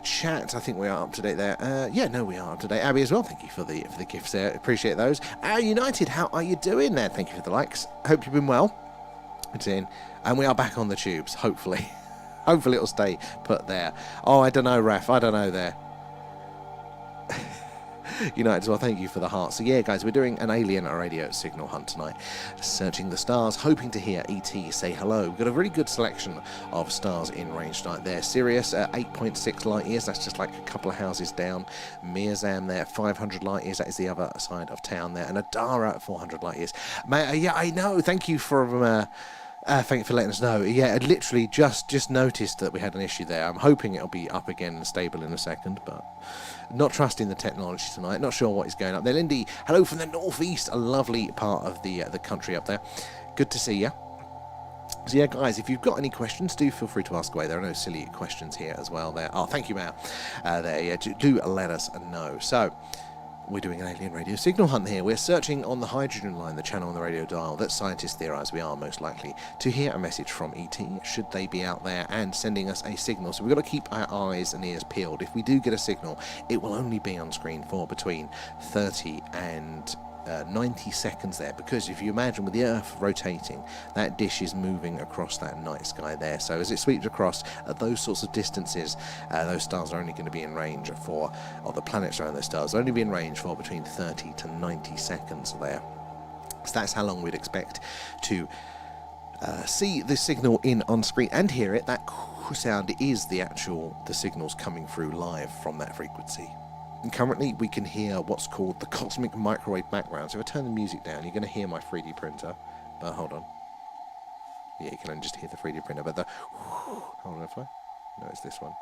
chat, I think we are up to date there. Yeah, no, we are up to date. Abby as well, thank you for the gifts there. Appreciate those. United, how are you doing there? Thank you for the likes. Hope you've been well. It's in. And we are back on the tubes, hopefully. Hopefully it'll stay put there. Oh, I don't know, Raf. I don't know there. United as well, thank you for the heart. So yeah, guys, we're doing an alien radio signal hunt tonight, searching the stars, hoping to hear ET say hello. We've got a really good selection of stars in range tonight there. Sirius at 8.6 light years, that's just like a couple of houses down. Mirzam there, 500 light years, that is the other side of town there. And Adara at 400 light years. Yeah, I know, thank you for thank you for letting us know. Yeah, I literally just noticed that we had an issue there. I'm hoping it'll be up again and stable in a second, but not trusting the technology tonight. Not sure what is going up there. Lindy, hello from the northeast, a lovely part of the country up there. Good to see you. So yeah, guys, if you've got any questions, do feel free to ask away. There are no silly questions here as well. There. Oh, thank you, Mal. There, yeah, do let us know. So, we're doing an alien radio signal hunt here. We're searching on the hydrogen line, the channel on the radio dial that scientists theorise we are most likely to hear a message from ET, should they be out there and sending us a signal. So we've got to keep our eyes and ears peeled. If we do get a signal, it will only be on screen for between 30 and 90 seconds there, because if you imagine with the Earth rotating, that dish is moving across that night sky there. So as it sweeps across at those sorts of distances, those stars are only going to be in range for, or the planets around those stars, will only be in range for between 30 to 90 seconds there. So that's how long we'd expect to see the signal in on screen and hear it. That sound is the signals coming through live from that frequency. And currently we can hear what's called the cosmic microwave background. So if I turn the music down, you're going to hear my 3D printer. But hold on. Yeah, you can only just hear the 3D printer. But the... Hold on, if I... No, it's this one.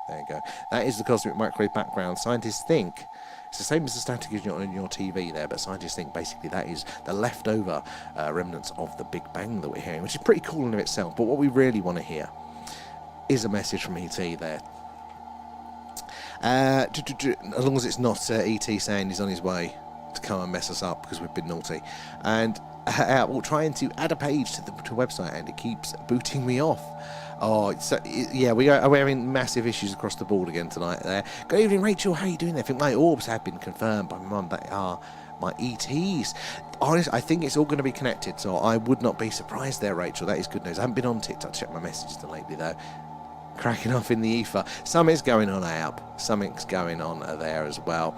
There you go. That is the cosmic microwave background. Scientists think... It's the same as the static on your TV there, but scientists think basically that is the leftover remnants of the Big Bang that we're hearing, which is pretty cool in itself. But what we really want to hear is a message from ET there. As long as it's not ET saying he's on his way to come and mess us up because we've been naughty. And we're trying to add a page to the website and it keeps booting me off. Oh, so, yeah, we're having massive issues across the board again tonight there. Good evening, Rachel. How are you doing there? I think my orbs have been confirmed by my mum. They are my ETs. Honestly, I think it's all going to be connected, so I would not be surprised there, Rachel. That is good news. I haven't been on TikTok to check my messages lately, though. Cracking off in the ether. Something's going on, Ab. Something's going on there as well.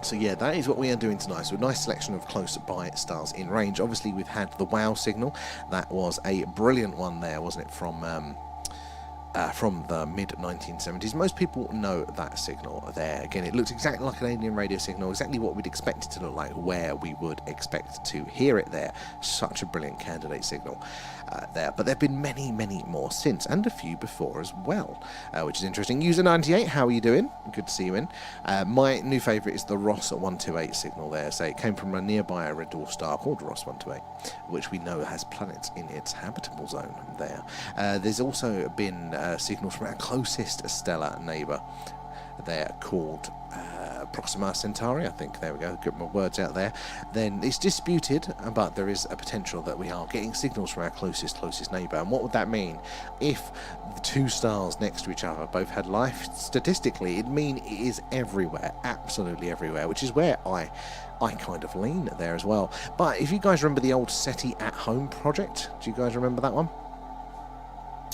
So yeah, that is what we are doing tonight. So a nice selection of close-by stars in range. Obviously, we've had the WOW signal. That was a brilliant one there, wasn't it, from the mid-1970s. Most people know that signal there. Again, it looks exactly like an alien radio signal, exactly what we'd expect it to look like, where we would expect to hear it there. Such a brilliant candidate signal there. But there have been many, many more since, and a few before as well, which is interesting. User 98, how are you doing? Good to see you in. My new favourite is the Ross 128 signal there. So it came from a nearby red dwarf star called Ross 128, which we know has planets in its habitable zone there. There's also been signals from our closest stellar neighbour there called Proxima Centauri, I think. There we go, get my words out there. Then it's disputed, but there is a potential that we are getting signals from our closest neighbour. And what would that mean? If the two stars next to each other both had life, statistically it'd mean it is everywhere, absolutely everywhere, which is where I kind of lean there as well. But if you guys remember the old SETI at Home project, do you guys remember that one?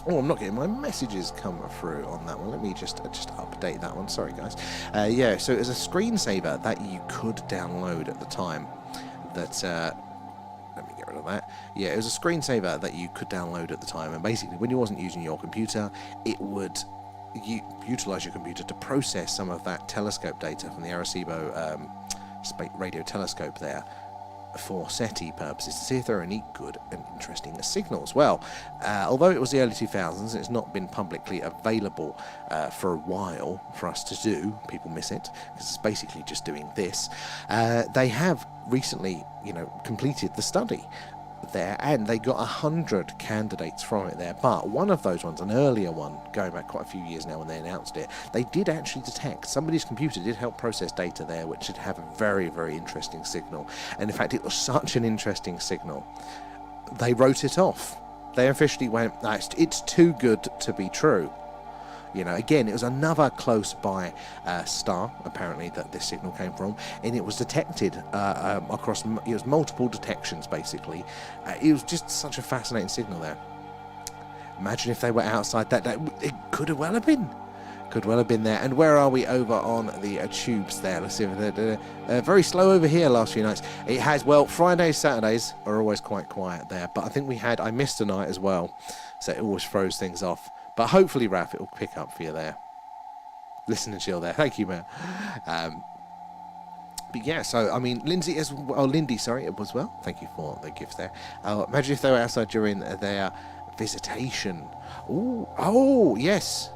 Oh, I'm not getting my messages come through on that one. Let me just update that one. Sorry, guys. Yeah, so it was a screensaver that you could download at the time. That let me get rid of that. Yeah, it was a screensaver that you could download at the time, and basically, when you wasn't using your computer, it would utilize your computer to process some of that telescope data from the Arecibo radio telescope there, for SETI purposes, to see if there are any good and interesting signals. Well, although it was the early 2000s, it's not been publicly available for a while for us to do. People miss it because it's basically just doing this. They have recently, completed the study there, and they got 100 candidates from it there. But one of those ones, an earlier one, going back quite a few years now when they announced it, they did actually detect, somebody's computer did help process data there, which should have a very, very interesting signal. And in fact, it was such an interesting signal, they wrote it off. They officially went, no, it's too good to be true. You know, again, it was another close by star, apparently, that this signal came from, and it was detected across, it was multiple detections, basically. It was just such a fascinating signal there. Imagine if they were outside that, it could have well have been. Could well have been there. And where are we over on the tubes there? Let's see if they're very slow over here last few nights. It has, well, Fridays, Saturdays are always quite quiet there, but I think I missed a night as well, so it always throws things off. But hopefully, Raph, it will pick up for you there. Listen and chill there. Thank you, man. But yeah, so, I mean, Lindsay as well, oh, Lindy, sorry, it was well. Thank you for the gifts there. Imagine if they were outside during their visitation. Ooh, oh, yes.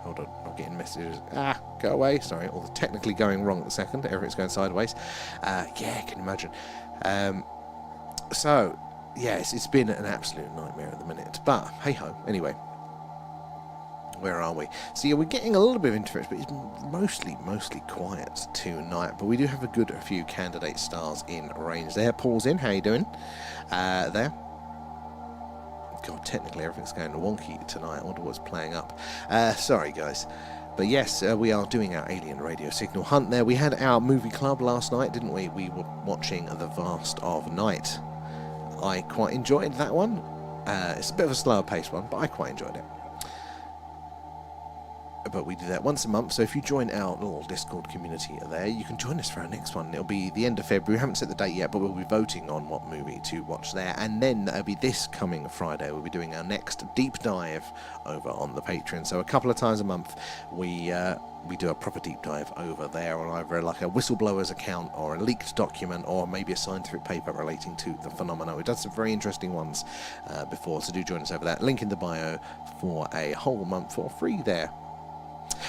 Hold on, I'm getting messages. Go away. Sorry, all the technically going wrong at the second. Everything's going sideways. Yeah, I can imagine. So, yes, it's been an absolute nightmare at the minute. But, hey-ho, anyway. Where are we? So, yeah, we're getting a little bit of interest, but it's mostly quiet tonight. But we do have a few candidate stars in range there. Paul's in. How you doing? There. God, technically everything's going wonky tonight. I wonder what's playing up. Sorry, guys. But yes, we are doing our alien radio signal hunt there. We had our movie club last night, didn't we? We were watching The Vast of Night. I quite enjoyed that one. It's a bit of a slower paced one, but I quite enjoyed it. But we do that once a month, so if you join our little Discord community there, you can join us for our next one. It'll be the end of February. We haven't set the date yet, but we'll be voting on what movie to watch there. And then it'll be this coming Friday, we'll be doing our next deep dive over on the Patreon. So a couple of times a month, we do a proper deep dive over there on either like a whistleblower's account or a leaked document or maybe a scientific paper relating to the phenomena. We've done some very interesting ones before, so do join us over there. Link in the bio for a whole month for free there.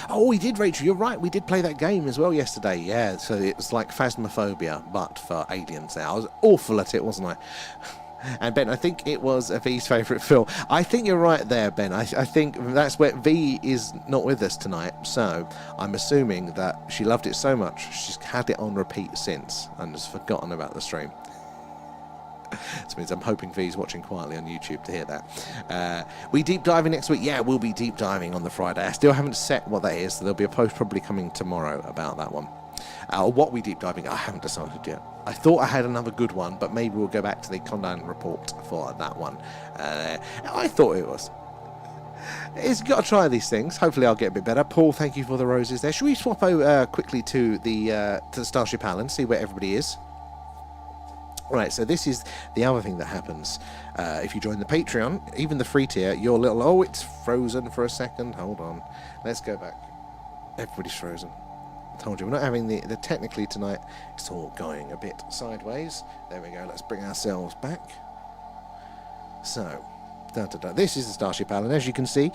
Oh, we did, Rachel, you're right, we did play that game as well yesterday, yeah, so it was like Phasmophobia, but for aliens there. I was awful at it, wasn't I? And Ben, I think it was V's favourite film. I think you're right there, Ben. I think that's where V is not with us tonight, so I'm assuming that she loved it so much, she's had it on repeat since, and has forgotten about the stream. Which means I'm hoping V's watching quietly on YouTube to hear that. We deep diving next week? Yeah, we'll be deep diving on the Friday. I still haven't set what that is, so there'll be a post probably coming tomorrow about that one. What we deep diving, I haven't decided yet. I thought I had another good one, but maybe we'll go back to the Condon report for that one. I thought it was. You've got to try these things. Hopefully I'll get a bit better. Paul, thank you for the roses there. Should we swap over quickly to the Starship Island, see where everybody is? Right, so this is the other thing that happens if you join the Patreon, even the free tier, your little... Oh, it's frozen for a second. Hold on. Let's go back. Everybody's frozen. I told you, we're not having the technically tonight. It's all going a bit sideways. There we go. Let's bring ourselves back. So, this is the Starship Island. As you can see,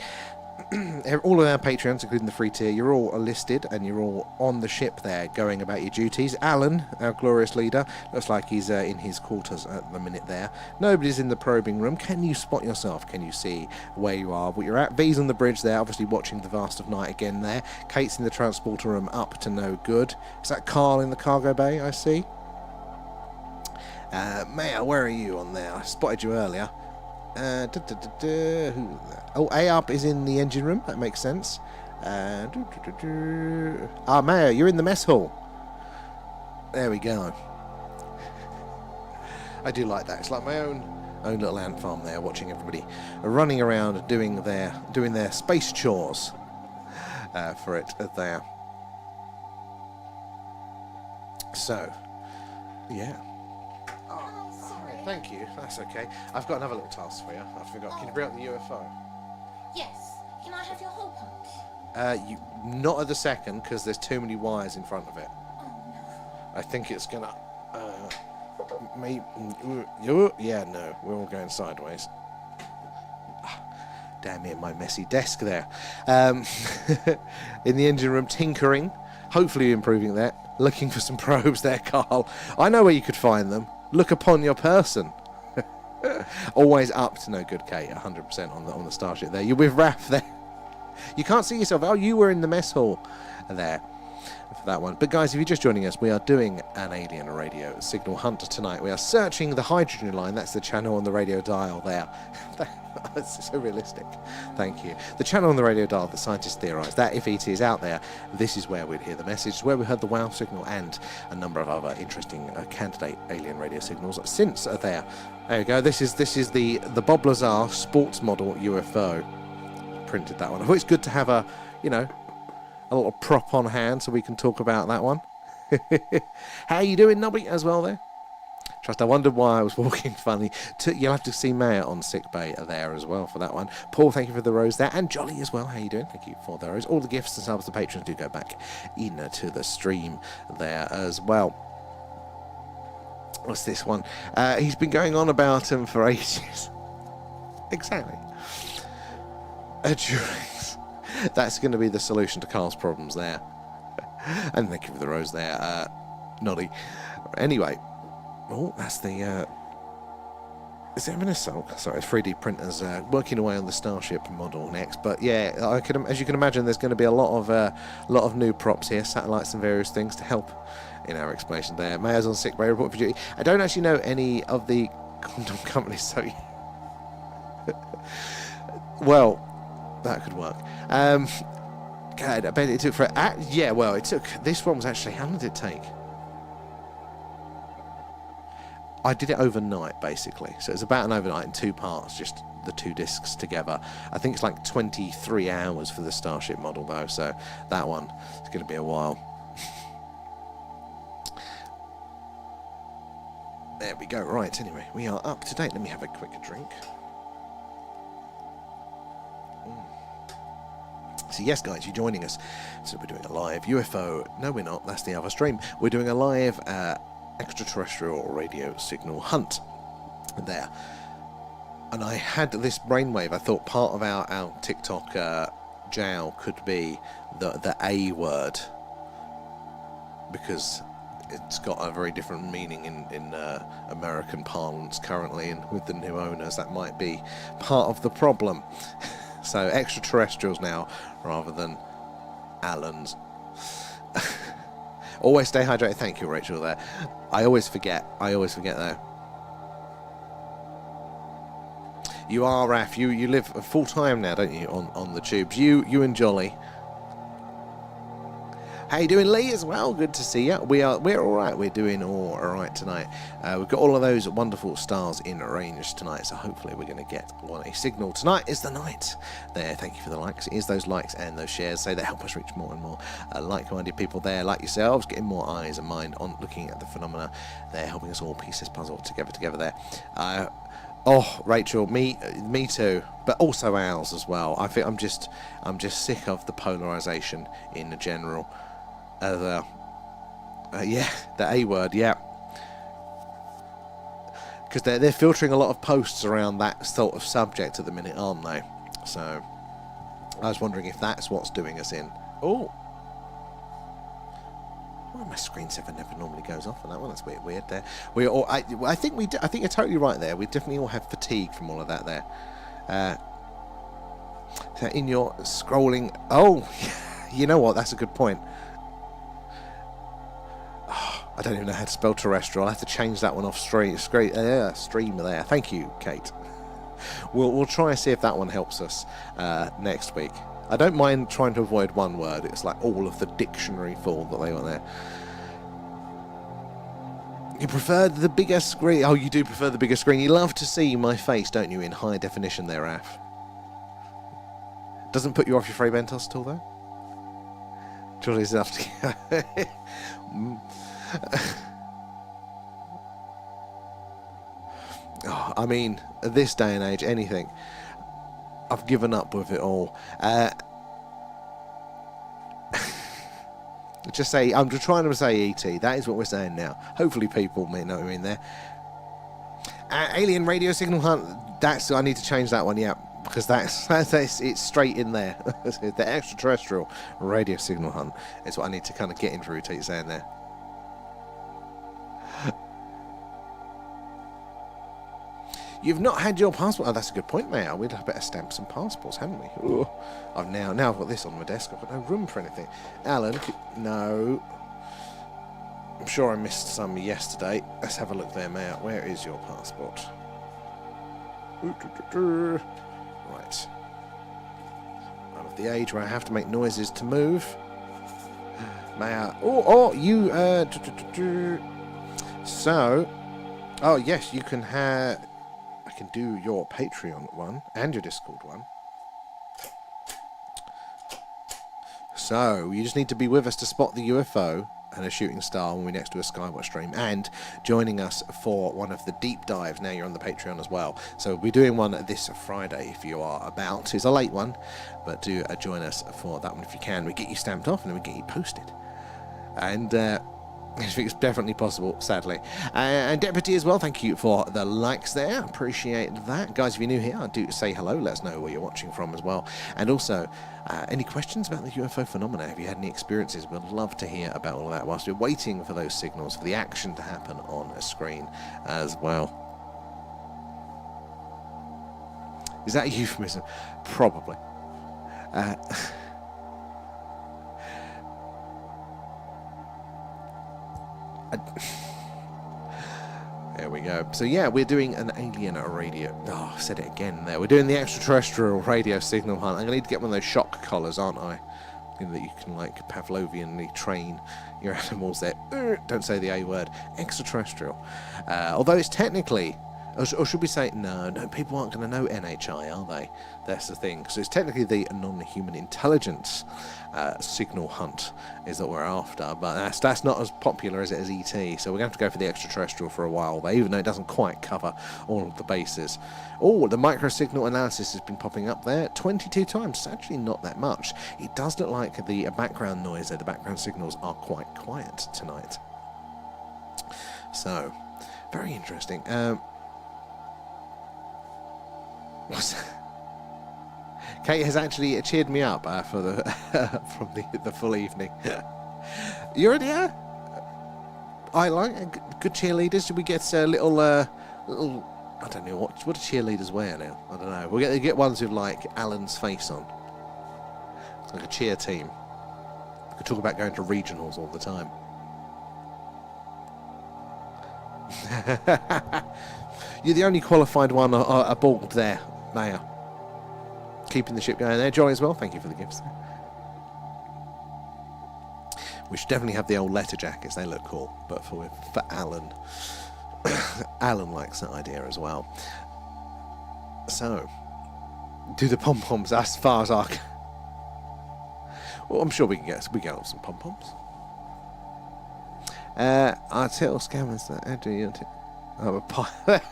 all of our Patreons, including the free tier, you're all listed and you're all on the ship there going about your duties. Alan, our glorious leader, looks like he's in his quarters at the minute there. Nobody's in the probing room. Can you spot yourself? Can you see where you are, what you're at? V's on the bridge there, obviously watching The Vast of Night again there. Kate's in the transporter room, up to no good. Is that Carl in the cargo bay, I see? Maya, where are you on there? I spotted you earlier. Oh, A-Up is in the engine room. That makes sense. Maya, you're in the mess hall. There we go. I do like that. It's like my own little ant farm there, watching everybody running around doing their space chores for it there. So, yeah. Thank you, that's okay. I've got another little task for you. I forgot. Can you bring up the UFO? Yes. Can I have your hole punch? Not at the second, because there's too many wires in front of it. Oh, no. I think it's gonna... yeah, no, we're all going sideways. Damn it, my messy desk there. In the engine room, tinkering. Hopefully improving that. Looking for some probes there, Carl. I know where you could find them. Look upon your person. Always up to no good, Kate. 100% on the Starship there. You're with Raph there. You can't see yourself. Oh, you were in the mess hall there. for that one. But guys, if you're just joining us, we are doing an alien radio signal hunt tonight. We are searching the hydrogen line. That's the channel on the radio dial there. That's so realistic. Thank you. The channel on the radio dial that scientists theorise that if ET is out there, this is where we'd hear the message, where we heard the WOW signal and a number of other interesting candidate alien radio signals since there. There you go. This is the Bob Lazar sports model UFO. Printed that one. I thought it's good to have a little prop on hand so we can talk about that one. How you doing, Nobby, as well there? Trust, I wondered why I was walking funny. You'll have to see Maya on sick bay there as well for that one. Paul, thank you for the rose there. And Jolly as well. How you doing? Thank you for the rose. All the gifts and subs, the patrons do go back into the stream there as well. What's this one? He's been going on about him for ages. Exactly. That's going to be the solution to Carl's problems there. And thank you for the rose there, Noddy. Anyway. Oh, that's the. Is it an assault? Sorry, 3D printers working away on the Starship model next. But yeah, as you can imagine, there's going to be a lot of new props here, satellites and various things to help in our explanation there. Mayor's on sick bay, report for duty. I don't actually know any of the condom companies, so well, that could work. God, I bet it took it took. This one was actually. How long did it take? I did it overnight, basically. So it's about an overnight in 2 parts, just the 2 discs together. I think it's like 23 hours for the Starship model, though, so that one is going to be a while. There we go. Right, anyway, we are up to date. Let me have a quick drink. So yes, guys, you're joining us. So we're doing a live UFO. No, we're not. That's the other stream. We're doing a live extraterrestrial radio signal hunt there. And I had this brainwave. I thought part of our TikTok jowl could be the A word, because it's got a very different meaning in American parlance currently, and with the new owners that might be part of the problem. So extraterrestrials now rather than Allens. Always stay hydrated. Thank you, Rachel, there. I always forget though. You are, Raf. You live full time now, don't you, on the tubes? You and Jolly. How you doing, Lee, as well? Good to see you. We're all right. We're doing all right tonight. We've got all of those wonderful stars in range tonight, so hopefully we're going to get a signal. Tonight is the night. There, thank you for the likes. It is those likes and those shares, so they help us reach more and more like-minded people there, like yourselves, getting more eyes and mind on looking at the phenomena. They're helping us all piece this puzzle together there. Oh, Rachel, me too, but also ours as well. I think I'm just sick of the polarization in the general. Yeah, the A word, yeah. Because they're filtering a lot of posts around that sort of subject at the minute, aren't they? So I was wondering if that's what's doing us in. Oh, well, my screensaver never normally goes off on that one. That's a bit weird there. I think you're totally right there. We definitely all have fatigue from all of that there. So in your scrolling, oh, you know what? That's a good point. I don't even know how to spell terrestrial. I have to change that one off stream there. Thank you, Kate. We'll try and see if that one helps us next week. I don't mind trying to avoid one word. It's like all of the dictionary full that they got there. You prefer the bigger screen? Oh, you do prefer the bigger screen. You love to see my face, don't you, in high definition there, Af? Doesn't put you off your Frey Bentos at all, though? Jolly's after you. Oh, I mean, at this day and age, anything. I've given up with it all. Just say, I'm just trying to say ET. That is what we're saying now. Hopefully people may know what I mean there. Alien radio signal hunt. I need to change that one, yeah, because that's it's straight in there. The extraterrestrial radio signal hunt is what I need to kind of get into routine saying there. You've not had your passport. Oh, that's a good point, Mayor. We'd have better stamp some passports, hadn't we? Ooh. I've now I've got this on my desk. I've got no room for anything. Alan, no. I'm sure I missed some yesterday. Let's have a look there, Mayor. Where is your passport? Right. I'm of the age where I have to make noises to move. Mayor. Oh, you. So. Oh, yes, you can have. I can do your Patreon one and your Discord one. So, you just need to be with us to spot the UFO and a shooting star when we next do a skywatch stream, and joining us for one of the deep dives. Now you're on the Patreon as well, so we're doing one this Friday if you are about. It's a late one, but do join us for that one if you can. We get you stamped off and then we get you posted, and I think it's definitely possible, sadly. And Deputy as well, thank you for the likes there. Appreciate that. Guys, if you're new here, do say hello. Let us know where you're watching from as well. And also, any questions about the UFO phenomena? Have you had any experiences? We'd love to hear about all of that whilst we're waiting for those signals, for the action to happen on a screen as well. Is that a euphemism? Probably. There we go. So yeah, we're doing an alien radio. Oh, I said it again there. We're doing the extraterrestrial radio signal hunt. I'm going to need to get one of those shock collars, aren't I? That you can, like, Pavlovianly train your animals there. Don't say the A word. Extraterrestrial. Although it's technically... Or should we say... No, people aren't going to know NHI, are they? That's the thing. So it's technically the non-human intelligence signal hunt is that we're after. But that's not as popular as it is ET. So we're going to have to go for the extraterrestrial for a while, though, even though it doesn't quite cover all of the bases. Oh, the microsignal analysis has been popping up there 22 times. It's actually not that much. It does look like the background noise, the background signals are quite quiet tonight. So, very interesting. Kate has actually cheered me up for the from the full evening. You're yeah. I like good cheerleaders. Should we get a little? I don't know what do cheerleaders wear now. I don't know. We'll get ones with like Alan's face on. It's like a cheer team. We could talk about going to regionals all the time. You're the only qualified one aboard there, Maya. Keeping the ship going there. Johnny as well, thank you for the gifts there. We should definitely have the old letter jackets, they look cool. But for Alan, Alan likes that idea as well. So, do the pom-poms as far as I can. Well, I'm sure we can get some pom-poms. I tell scammers that I do. I'm a pilot.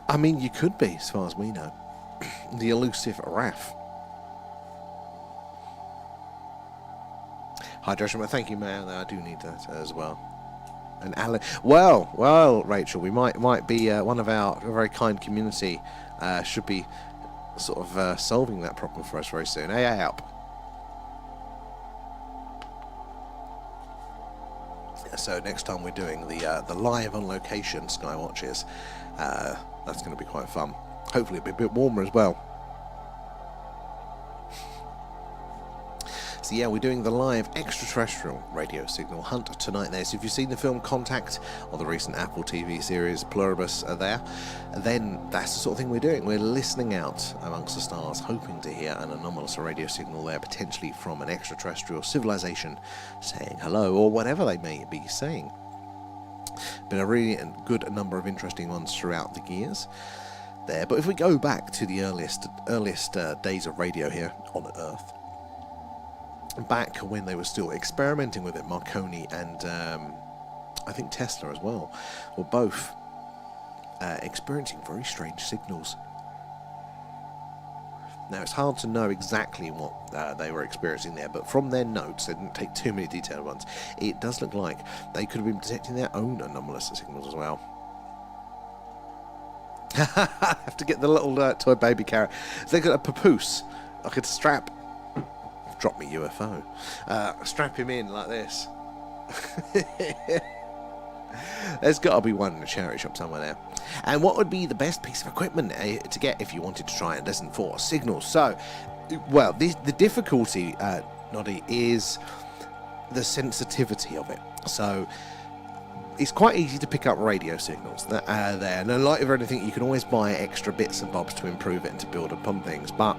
I mean, you could be, as far as we know. The elusive Raph. Hydration, thank you, man. I do need that as well. And Alan, well, Rachel, we might be one of our very kind community should be sort of solving that problem for us very soon. Hey, help. So next time we're doing the live on location skywatches. That's going to be quite fun. Hopefully it'll be a bit warmer as well. So yeah, we're doing the live extraterrestrial radio signal hunt tonight there. So if you've seen the film Contact or the recent Apple TV series Pluribus there, then that's the sort of thing we're doing. We're listening out amongst the stars, hoping to hear an anomalous radio signal there, potentially from an extraterrestrial civilization saying hello, or whatever they may be saying. Been a really good number of interesting ones throughout the years there. But if we go back to the earliest days of radio here on Earth, back when they were still experimenting with it, Marconi and I think Tesla as well were both experiencing very strange signals. Now, it's hard to know exactly what they were experiencing there, but from their notes, they didn't take too many detailed ones, it does look like they could have been detecting their own anomalous signals as well. I have to get the little toy baby carrot. So they got a papoose. I could strap... Drop me UFO. Strap him in like this. There's got to be one in a charity shop somewhere there. And what would be the best piece of equipment to get if you wanted to try and listen for signals? So, well, the difficulty, Noddy, is the sensitivity of it. So, it's quite easy to pick up radio signals that are there. And like with anything, you can always buy extra bits and bobs to improve it and to build upon things. But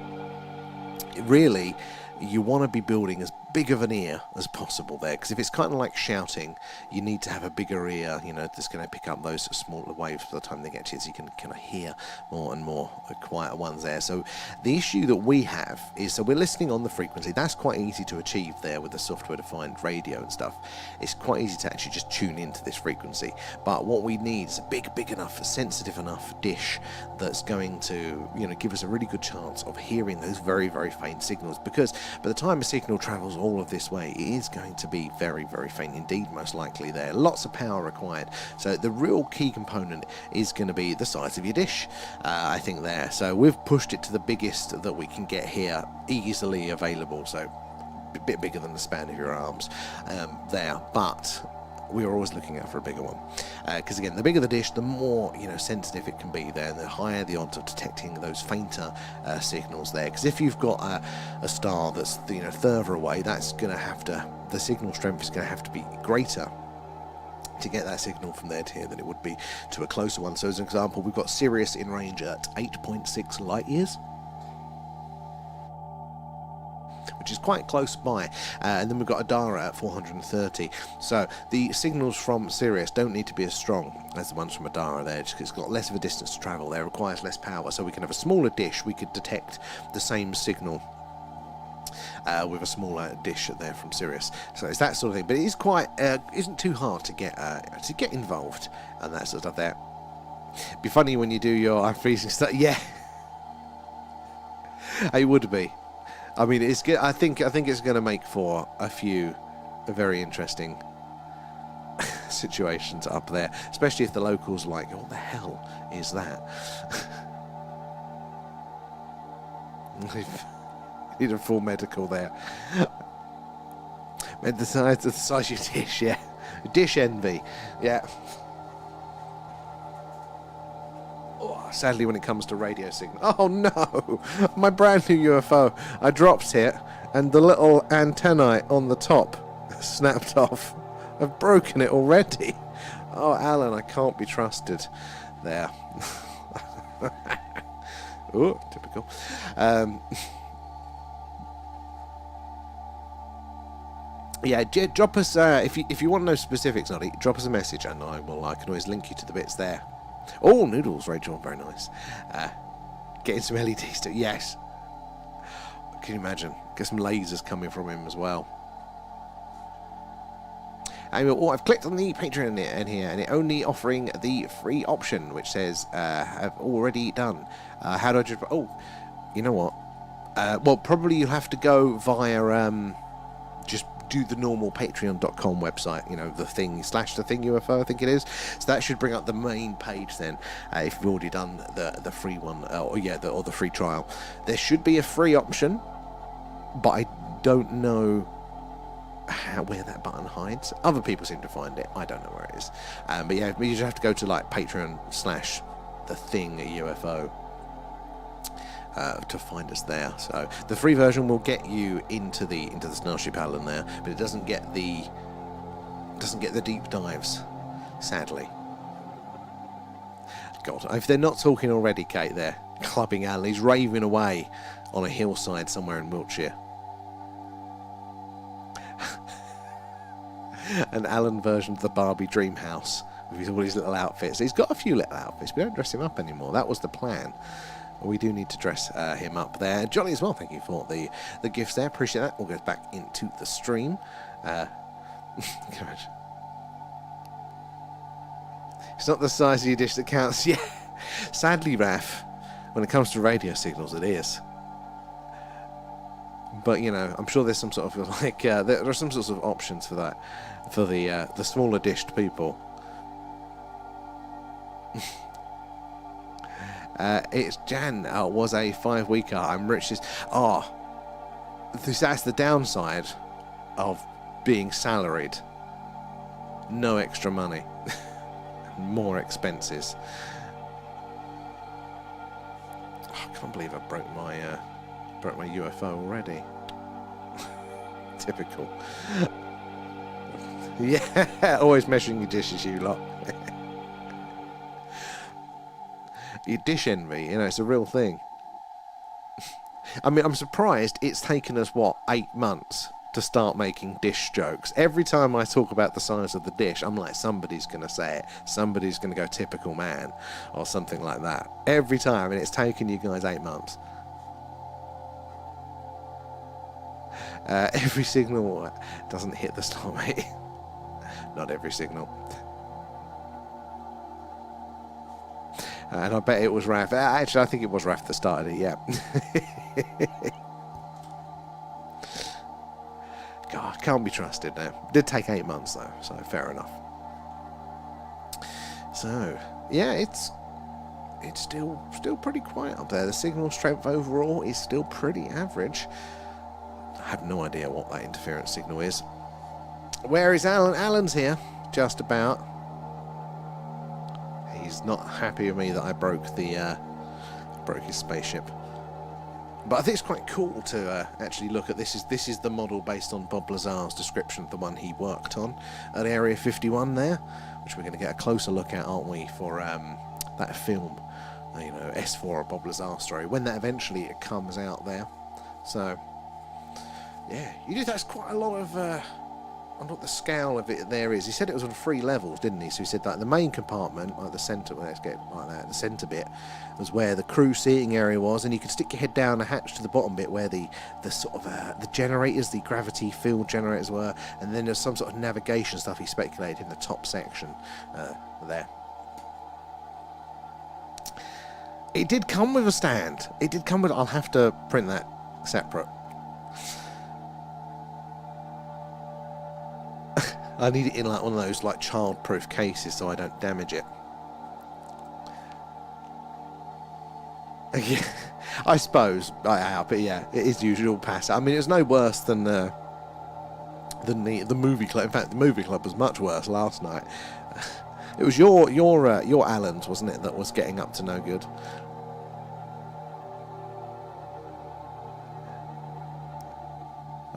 really, you want to be building as big of an ear as possible there, because if it's kind of like shouting, you need to have a bigger ear, you know, that's going to pick up those smaller waves by the time they get to you, so you can kind of hear more and more quieter ones there. So the issue that we have is, so we're listening on the frequency. That's quite easy to achieve there with the software defined radio and stuff. It's quite easy to actually just tune into this frequency, but what we need is a big enough, sensitive enough dish that's going to, you know, give us a really good chance of hearing those very faint signals, because by the time a signal travels all of this way, it is going to be very faint indeed, most likely there. Lots of power required. So the real key component is going to be the size of your dish, I think there. So we've pushed it to the biggest that we can get here, easily available, so a bit bigger than the span of your arms there, but we are always looking out for a bigger one, because again, the bigger the dish, the more, you know, sensitive it can be there, and the higher the odds of detecting those fainter signals there. Because if you've got a star that's, you know, further away, that's going to have to, the signal strength is going to have to be greater to get that signal from there to here than it would be to a closer one. So as an example, we've got Sirius in range at 8.6 light years, which is quite close by, and then we've got Adara at 430. So the signals from Sirius don't need to be as strong as the ones from Adara there, just because it's got less of a distance to travel there, requires less power, so we can have a smaller dish. We could detect the same signal with a smaller dish there from Sirius. So it's that sort of thing, but it is quite isn't too hard to get involved and that sort of stuff there. It'd be funny when you do your I'm freezing stuff. Yeah, it would be. I mean, it's good. I think it's going to make for a few very interesting situations up there, especially if the locals are like, what the hell is that? Need a full medical there. The size of your dish, yeah. Dish envy, yeah. Sadly, when it comes to radio signal, oh no, my brand new UFO, I dropped it and the little antennae on the top snapped off. I've broken it already. Oh, Alan, I can't be trusted there. Oh, typical. Yeah, drop us if you want to know specifics, Noddy, drop us a message and I can always link you to the bits there. Oh, noodles, Rachel, very nice. Getting some LEDs too, yes. Can you imagine? Get some lasers coming from him as well. Anyway, I've clicked on the Patreon in here, and it only offering the free option, which says have already done. How do I just? Oh, you know what? Well, probably you'll have to go via just do the normal patreon.com website, you know, the thing / the thing UFO, I think it is. So that should bring up the main page then, if you've already done the free one, or the free trial. There should be a free option, but I don't know where that button hides. Other people seem to find it. I don't know where it is. But yeah, you just have to go to like Patreon / the thing UFO. To find us there. So the free version will get you into the Starship Alan there, but it doesn't get the deep dives, sadly. God, if they're not talking already, Kate, they're clubbing Alan. He's raving away on a hillside somewhere in Wiltshire. An Alan version of the Barbie dream house with all his little outfits. He's got a few little outfits. We don't dress him up anymore. That was the plan. We do need to dress him up there. Johnny as well, thank you for the gifts there. Appreciate that. We'll go back into the stream. It's not the size of your dish that counts. Yeah, sadly, Raf, when it comes to radio signals, it is. But, you know, I'm sure there's some sort of, like, there are some sorts of options for that, for the smaller dished people. It's Jan, was a 5-weeker. I'm Rich's. That's the downside of being salaried. no extra money. More expenses. Oh, I can't believe I broke my UFO already. Typical. Yeah, always measuring your dishes, you lot. Your dish envy, you know, it's a real thing. I mean, I'm surprised it's taken us, what, 8 months to start making dish jokes. Every time I talk about the size of the dish, I'm like, somebody's going to say it. Somebody's going to go typical man or something like that. Every time, and it's taken you guys 8 months. Every signal doesn't hit the star, mate. Not every signal. And I bet it was Raf. Actually, I think it was Raf that started it, yeah. God, can't be trusted now. Did take 8 months, though, so fair enough. So, yeah, it's still pretty quiet up there. The signal strength overall is still pretty average. I have no idea what that interference signal is. Where is Alan? Alan's here, just about. He's not happy with me that I broke his spaceship. But I think it's quite cool to actually look at this. This is the model based on Bob Lazar's description of the one he worked on at Area 51 there, which we're going to get a closer look at, aren't we, for that film, you know, S4, a Bob Lazar story, when that eventually it comes out there. So, yeah, you do. That's quite a lot of. I wonder what the scale of it there is. He said it was on 3 levels, didn't he? So he said that the main compartment, like the centre, let's get like that, the centre bit, was where the crew seating area was, and you could stick your head down a hatch to the bottom bit where the sort of the generators, the gravity field generators were, and then there's some sort of navigation stuff he speculated in the top section there. It did come with a stand. It did come with. I'll have to print that separate. I need it in like one of those like child-proof cases so I don't damage it. Yeah, I suppose. But yeah, it is usual pass. I mean, it was no worse than the movie club. In fact, the movie club was much worse last night. It was your Alan's, wasn't it, that was getting up to no good.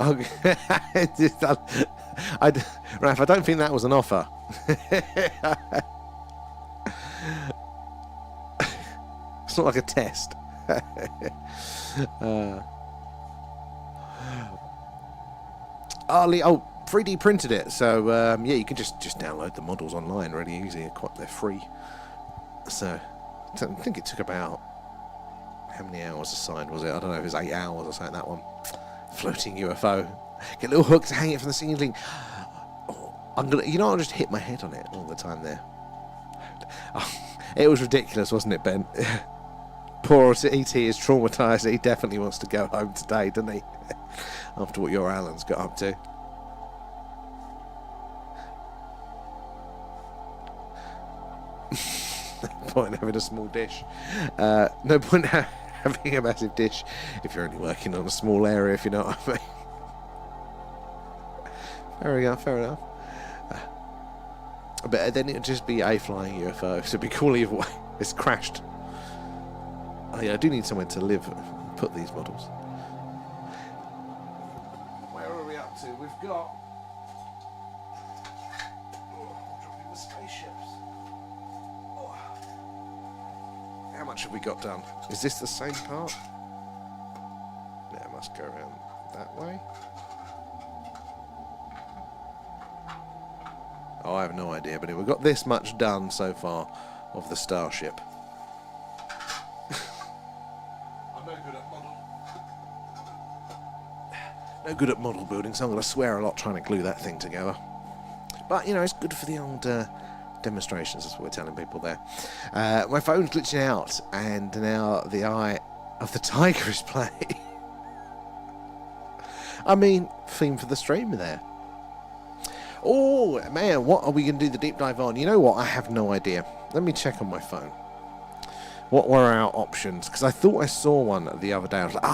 Okay. Raf, I don't think that was an offer. It's not like a test. Oh, 3D printed it, so yeah, you can just download the models online really easy. They're free. So I think it took about, how many hours assigned was it? I don't know if it was 8 hours or something. That one, floating UFO. Get little hooks, hang it from the ceiling. Oh, I'll just hit my head on it all the time there. Oh, it was ridiculous, wasn't it, Ben? Poor E.T. is traumatised. He definitely wants to go home today, doesn't he? After what your Alan's got up to. No point having a small dish. No point having a massive dish if you're only working on a small area, if you know what I mean. Fair enough. But then it would just be a flying UFO, so it'd be cool either way. It's crashed. Oh yeah, I do need somewhere to live and put these models. Where are we up to? We've got... dropping the spaceships. Oh. How much have we got done? Is this the same part? No, it must go around that way. Oh, I have no idea, but we've got this much done so far of the starship. I'm no good at model building, so I'm going to swear a lot trying to glue that thing together. But, you know, it's good for the old demonstrations, that's what we're telling people there. My phone's glitching out, and now the eye of the tiger is playing. I mean, theme for the stream there. Oh, man, what are we going to do the deep dive on? You know what? I have no idea. Let me check on my phone. What were our options? Because I thought I saw one the other day. I was like,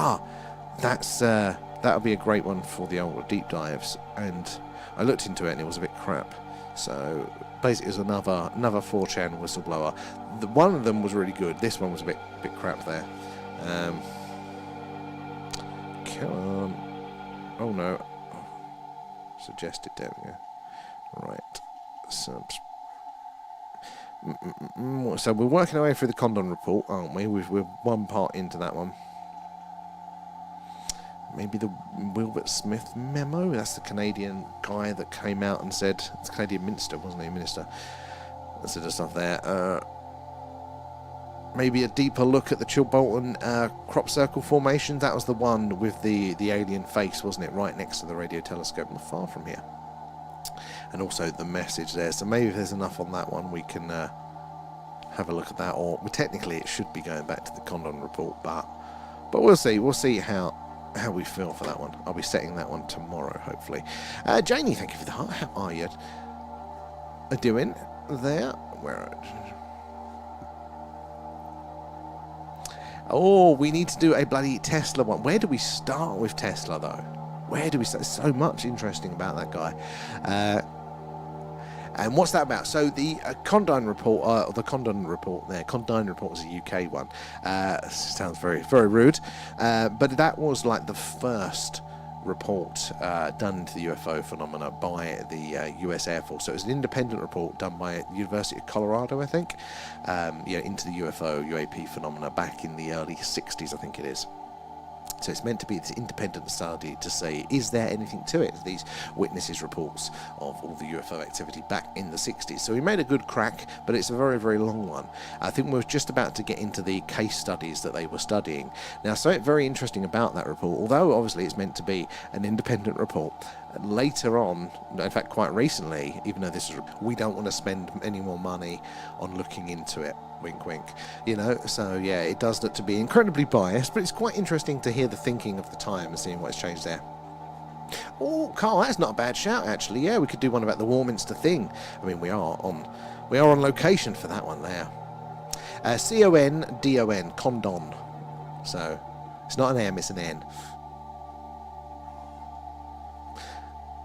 that'll be a great one for the old deep dives. And I looked into it and it was a bit crap. So basically, it's another 4chan whistleblower. One of them was really good. This one was a bit crap there. Come on. Oh no. Suggested, there we go. Right. Subs. So we're working our way through the Condon report, aren't we? We're one part into that one. Maybe the Wilbert Smith memo? That's the Canadian guy that came out and said... It's Canadian Minister, wasn't he? Minister. That sort of stuff there. Maybe a deeper look at the Chilbolton crop circle formation. That was the one with the alien face, wasn't it? Right next to the radio telescope, not far from here. And also the message there. So maybe if there's enough on that one, we can have a look at that. Or well, technically, it should be going back to the Condon report, but we'll see. We'll see how we feel for that one. I'll be setting that one tomorrow, hopefully. Janie, thank you for the heart. How are you doing there? Where? Oh, we need to do a bloody Tesla one. Where do we start with Tesla, though? Where do we start? There's so much interesting about that guy. And what's that about? So the Condon report, the Condon report there, Condon report was a UK one. Sounds very, very rude. But that was like the first report done into the UFO phenomena by the US Air Force. So it was an independent report done by the University of Colorado, I think, into the UAP phenomena back in the early 60s, I think it is. So it's meant to be this independent study to say, is there anything to it? These witnesses' reports of all the UFO activity back in the 60s. So we made a good crack, but it's a very, very long one. I think we're just about to get into the case studies that they were studying. Now, something very interesting about that report, although obviously it's meant to be an independent report, later on, in fact quite recently, even though this is, we don't want to spend any more money on looking into it. Wink, wink. So yeah, it does look to be incredibly biased, but it's quite interesting to hear the thinking of the time and seeing what's changed there. Oh, Carl, that's not a bad shout, actually. Yeah, we could do one about the Warminster thing. I mean, we are on location for that one there. C-O-N-D-O-N, Condon. So it's not an M, it's an N.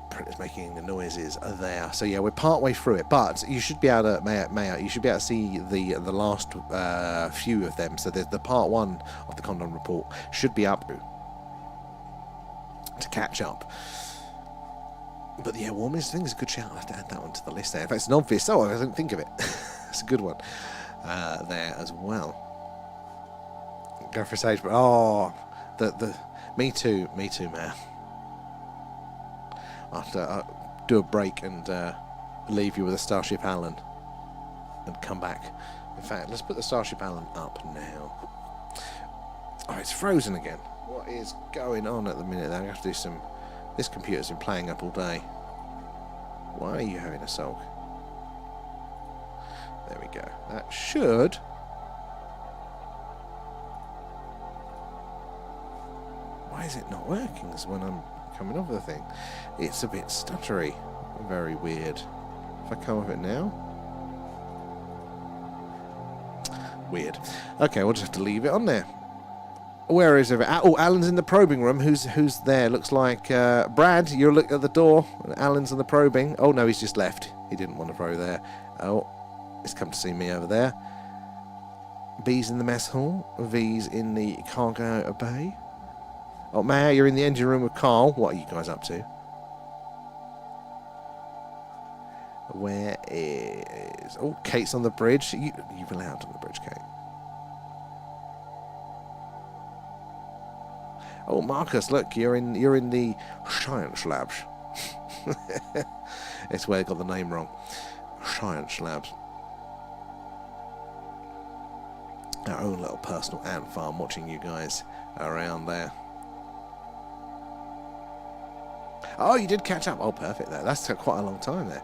Printer's making the noises there. So yeah, we're part way through it, but you should be able to you should be able to see the last few of them. So the part one of the Condon report should be up to catch up. But yeah, Warminster thing is a good shout. I'll have to add that one to the list there. In fact, it's an obvious. Oh, I didn't think of it. It's a good one there as well. Go for a stage, but the me too, man. I'll have to do a break and leave you with a Starship Allen and come back. In fact, let's put the Starship Allen up now. Oh, it's frozen again. What is going on at the minute? I have to do some... This computer's been playing up all day. Why are you having a sulk? There we go. That should... Why is it not working when I'm coming off the thing? It's a bit stuttery. Very weird. If I come off it now? Weird. Okay, we'll just have to leave it on there. Where is it? Oh, Alan's in the probing room. Who's there? Looks like Brad. You look at the door. Alan's in the probing. Oh no, he's just left. He didn't want to probe there. Oh, he's come to see me over there. B's in the mess hall. V's in the cargo bay. Oh, Maya, you're in the engine room with Carl. What are you guys up to? Where is... Oh, Kate's on the bridge. You've allowed on the bridge, Kate. Oh, Marcus, look, you're in the science labs. It's where they got the name wrong. Science labs. Our own little personal ant farm, watching you guys around there. Oh, you did catch up. Oh, perfect there. That's quite a long time there.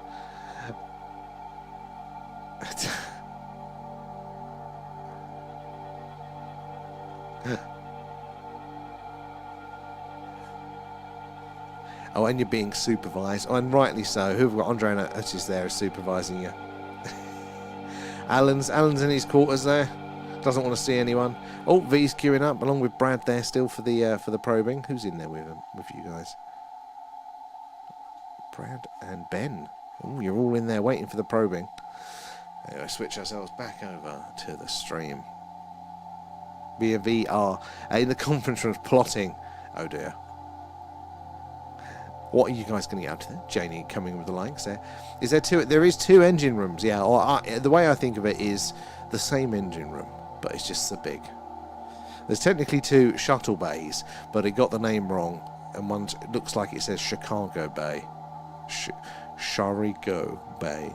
Oh, and you're being supervised. Oh, and rightly so. Who've got Andre and Otis there is supervising you. Alan's in his quarters there. Doesn't want to see anyone. Oh, V's queuing up along with Brad there still for the probing. Who's in there with you guys? Brad and Ben. Ooh, you're all in there waiting for the probing. Anyway, switch ourselves back over to the stream. Via VR in the conference room plotting. Oh dear. What are you guys going to get up to there? Janie coming with the likes there. Is there two? There is 2 engine rooms, yeah. Or the way I think of it is the same engine room, but it's just so big. There's technically 2 shuttle bays, but it got the name wrong, and one looks like it says Chicago Bay. Sharigo Bay.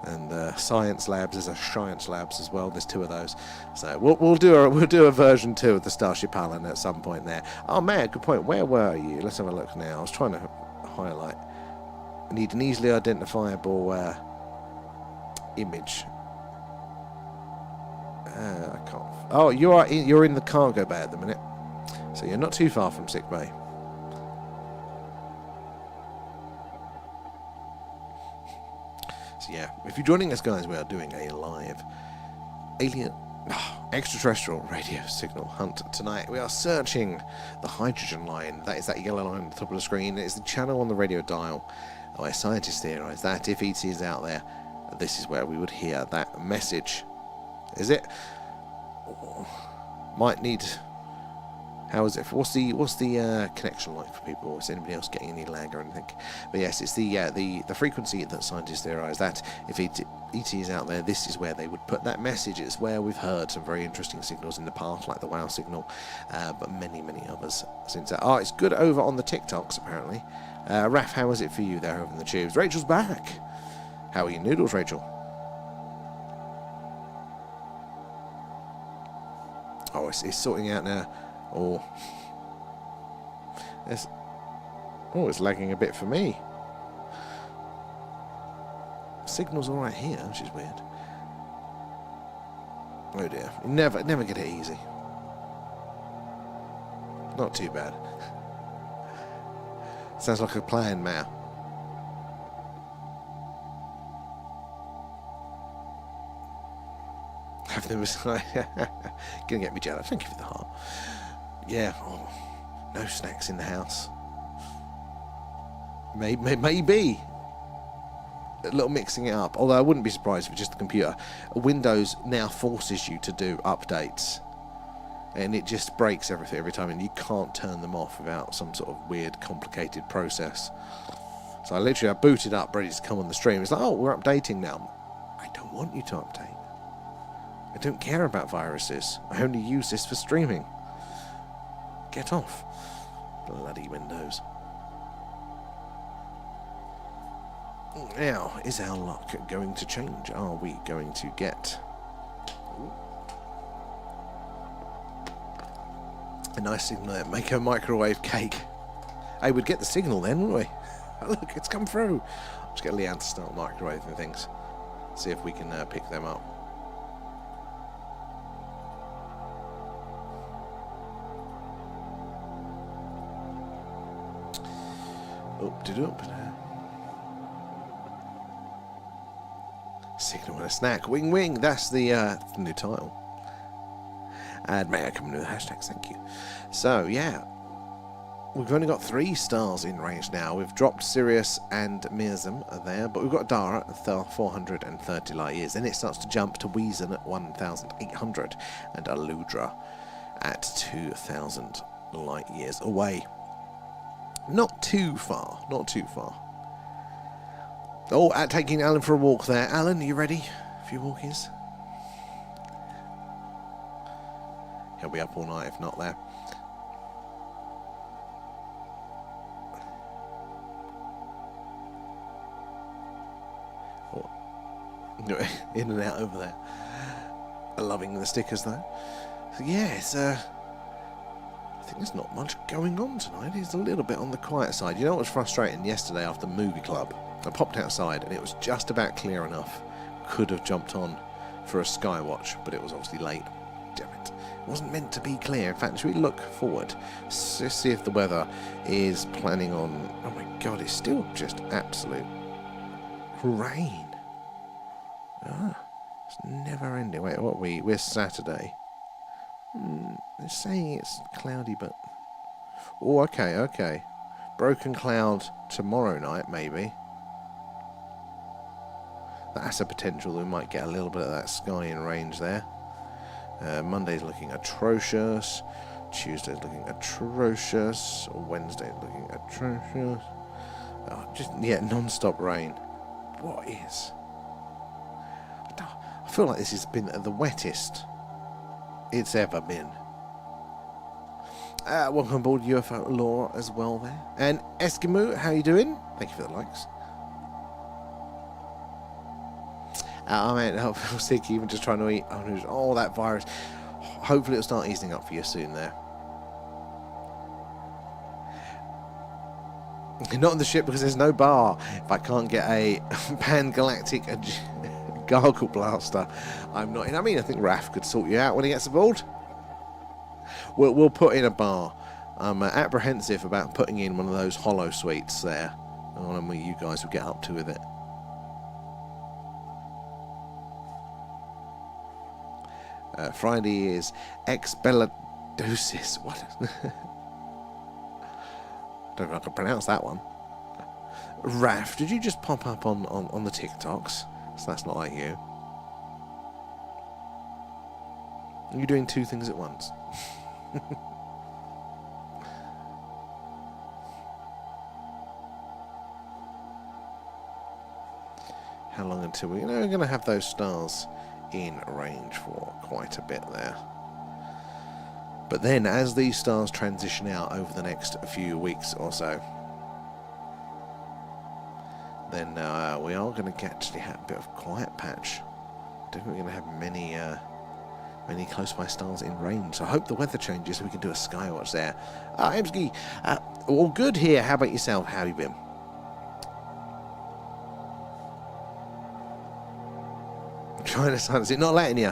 And Science Labs is a Science Labs as well. There's 2 of those, so we'll do a version 2 of the Starship Allen at some point there. Oh man, good point. Where were you? Let's have a look now. I was trying to highlight. I need an easily identifiable image. I can't. Oh, you're in the cargo bay at the minute, so you're not too far from sick bay. So yeah, if you're joining us, guys, we are doing a live extraterrestrial radio signal hunt tonight. We are searching the hydrogen line. That is that yellow line at the top of the screen. It's the channel on the radio dial where scientists theorize that if ET is out there, this is where we would hear that message. Is it? Might need. How is it? What's the connection like for people? Is anybody else getting any lag or anything? But yes, it's the frequency that scientists theorize that if ET is out there, this is where they would put that message. It's where we've heard some very interesting signals in the past, like the WOW signal, but many others since that. Oh, it's good over on the TikToks apparently. Raf, how is it for you there over in the tubes? Rachel's back. How are your noodles, Rachel? Oh, it's sorting out now. Oh, it's lagging a bit for me. Signal's all right here, which is weird. Oh dear, you never get it easy. Not too bad. Sounds like a plan, Mao. Have them gonna get me jealous. Thank you for the heart. Yeah. Oh, no snacks in the house. Maybe a little mixing it up. Although I wouldn't be surprised if it's just the computer. Windows now forces you to do updates, and it just breaks everything every time, and you can't turn them off without some sort of weird, complicated process. So I booted up, ready to come on the stream. It's like, oh, we're updating now. I don't want you to update. I don't care about viruses. I only use this for streaming. Get off. Bloody Windows. Now, is our luck going to change? Are we going to get a nice signal there? Make a microwave cake. Hey, we'd get the signal then, wouldn't we? Look, it's come through. Let's get Leanne to start microwaving things. See if we can pick them up. Up. Signal and a snack. Wing. That's the new title. And may I come in with the hashtags? Thank you. So yeah, we've only got 3 stars in range now. We've dropped Sirius and Mearsum there, but we've got Dara at 430 light years. Then it starts to jump to Weazen at 1,800 and Aludra at 2,000 light years away. Not too far. Oh, taking Alan for a walk there. Alan, are you ready? A few walkies. He'll be up all night if not there. Oh. In and out over there. Loving the stickers though. So yeah, it's I think there's not much going on tonight. It's a little bit on the quiet side. You know what was frustrating? Yesterday after movie club, I popped outside and it was just about clear enough. Could have jumped on for a skywatch, but it was obviously late. Damn it. It wasn't meant to be clear. In fact, should we look forward? See if the weather is planning on... Oh my god, it's still just absolute rain. It's never ending. Wait, what are we? We're Saturday. They're saying it's cloudy, but... Oh, okay. Broken cloud tomorrow night, maybe. That's a potential that we might get a little bit of that sky in range there. Monday's looking atrocious. Tuesday's looking atrocious. Wednesday's looking atrocious. Oh, non-stop rain. What is? I feel like this has been the wettest it's ever been. Welcome aboard UFO Law as well there. And Eskimo, how you doing? Thank you for the likes. I feel sick even just trying to eat. Oh, that virus. Hopefully it'll start easing up for you soon there. Not on the ship because there's no bar. If I can't get a pan-galactic gargle blaster, I'm not in. I think Raph could sort you out when he gets aboard. We'll put in a bar. I'm apprehensive about putting in one of those hollow suites there. I don't know what you guys will get up to with it. Friday is expelladosis. What? Don't know if I can pronounce that one. Raph, did you just pop up on the TikToks? So that's not like you. You're doing two things at once. How long until we're going to have those stars in range for quite a bit there. But then as these stars transition out over the next few weeks or so, then we are going to actually have a bit of quiet patch. I don't think we're going to have many close by stars in range. So I hope the weather changes so we can do a skywatch there. Emsky, all good here. How about yourself? How have you been? Trying to silence it, not letting you.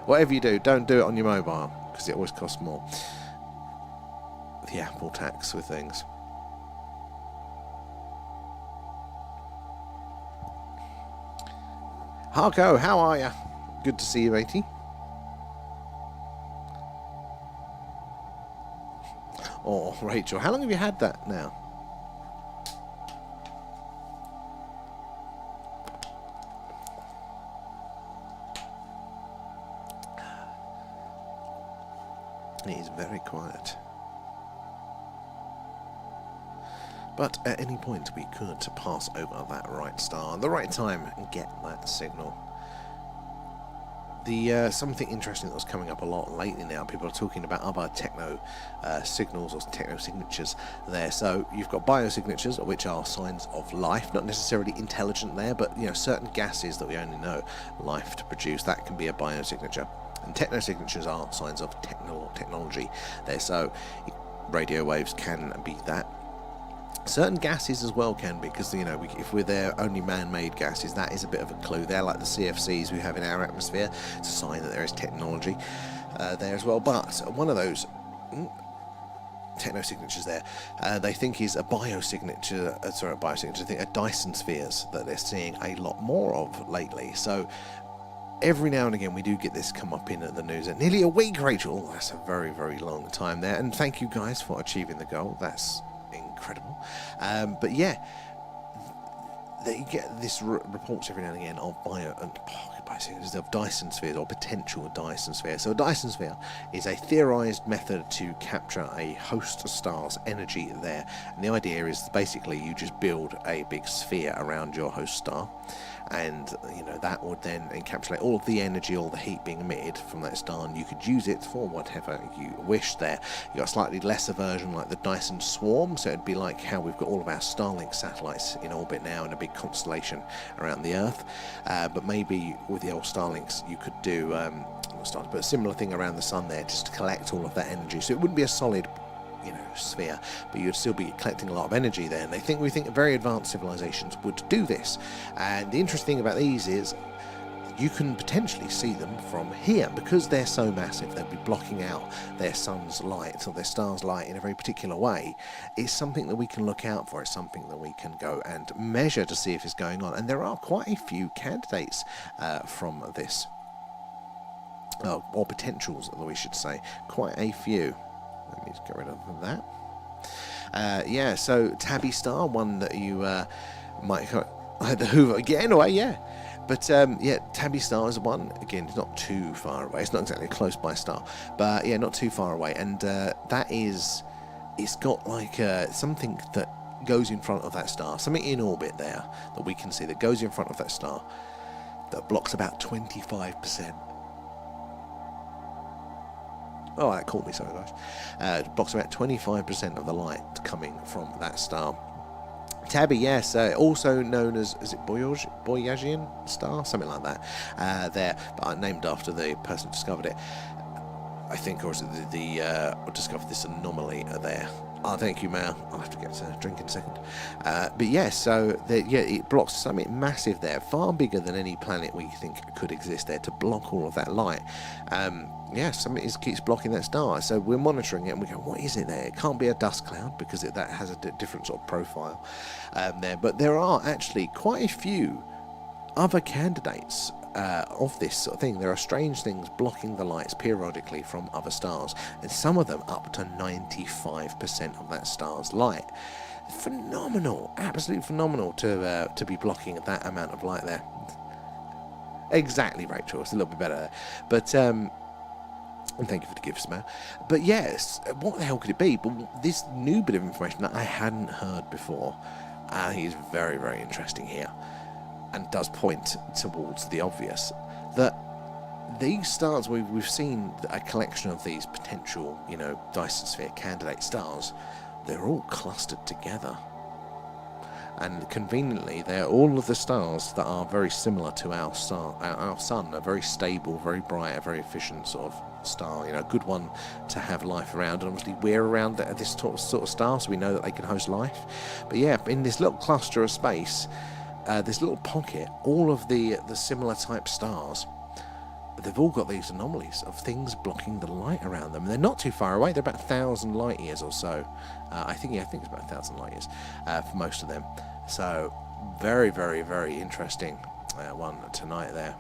Whatever you do, don't do it on your mobile because it always costs more. The Apple tax with things. Harko, how are you? Good to see you, matey. Oh, Rachel, how long have you had that now? It is very quiet. But at any point we could pass over that right star at the right time and get that signal. The something interesting that was coming up a lot lately now, people are talking about other techno signals or techno signatures there. So you've got biosignatures, which are signs of life, not necessarily intelligent there, but certain gases that we only know life to produce, that can be a biosignature. And techno-signatures are signs of technology there, so radio waves can be that. Certain gases as well can be, because if we're there only man-made gases, that is a bit of a clue there, like the CFCs we have in our atmosphere. It's a sign that there is technology there as well. But one of those techno-signatures there, they think is a biosignature, I think a Dyson spheres that they're seeing a lot more of lately. So every now and again we do get this come up in the news. At nearly a week, Rachel. That's a very, very long time there. And thank you guys for achieving the goal. That's incredible. But yeah, you get this reports every now and again of of Dyson spheres or potential Dyson spheres. So a Dyson sphere is a theorized method to capture a host star's energy there. And the idea is basically you just build a big sphere around your host star, and that would then encapsulate all of the energy, all the heat being emitted from that star, and you could use it for whatever you wish there. You got a slightly lesser version like the Dyson Swarm, so it'd be like how we've got all of our Starlink satellites in orbit now in a big constellation around the Earth, but maybe with the old Starlinks you could do start to put a similar thing around the sun there, just to collect all of that energy. So it wouldn't be a solid sphere, but you'd still be collecting a lot of energy there. And we think very advanced civilizations would do this. And the interesting thing about these is you can potentially see them from here, because they're so massive. They'll be blocking out their sun's light or their star's light in a very particular way. It's something that we can look out for. It's something that we can go and measure to see if it's going on. And there are quite a few candidates from this, or potentials, we should say. Quite a few. Let me just get rid of that. So Tabby Star, one that you might The Hoover, getting away, yeah. But yeah, Tabby Star is one. Again, it's not too far away. It's not exactly a close by star, but yeah, not too far away. And that is, it's got like something that goes in front of that star, something in orbit there that we can see that goes in front of that star that blocks about 25%. Oh, that caught me, sorry guys. Blocks about 25% of the light coming from that star. Tabby, yes, also known as, is it Boyajian star? Something like that. There, but named after the person who discovered it, I think, or is it discovered this anomaly there? Oh, thank you, Mal. I'll have to get a drink in a second. But yes, so yeah, it blocks something massive there, far bigger than any planet we think could exist there, to block all of that light. Yeah, something keeps blocking that star. So we're monitoring it and we go, what is it there? It can't be a dust cloud because that has a different sort of profile there. But there are actually quite a few other candidates of this sort of thing. There are strange things blocking the lights periodically from other stars, and some of them up to 95% of that star's light. Phenomenal, absolutely phenomenal to be blocking that amount of light there. Exactly, Rachel. It's a little bit better there. But and thank you for the gifts, man. But yes, what the hell could it be? But this new bit of information that I hadn't heard before is very, very interesting here, and does point towards the obvious, that these stars, we've seen a collection of these potential, Dyson Sphere candidate stars. They're all clustered together. And conveniently, they're all of the stars that are very similar to our sun, a very stable, very bright, a very efficient sort of star, a good one to have life around. And obviously we're around this sort of star, so we know that they can host life. But yeah, in this little cluster of space, this little pocket, all of the similar type stars, but they've all got these anomalies of things blocking the light around them. And they're not too far away. They're about 1,000 light years or so. I think it's about 1,000 light years for most of them. So very, very, very interesting one tonight there.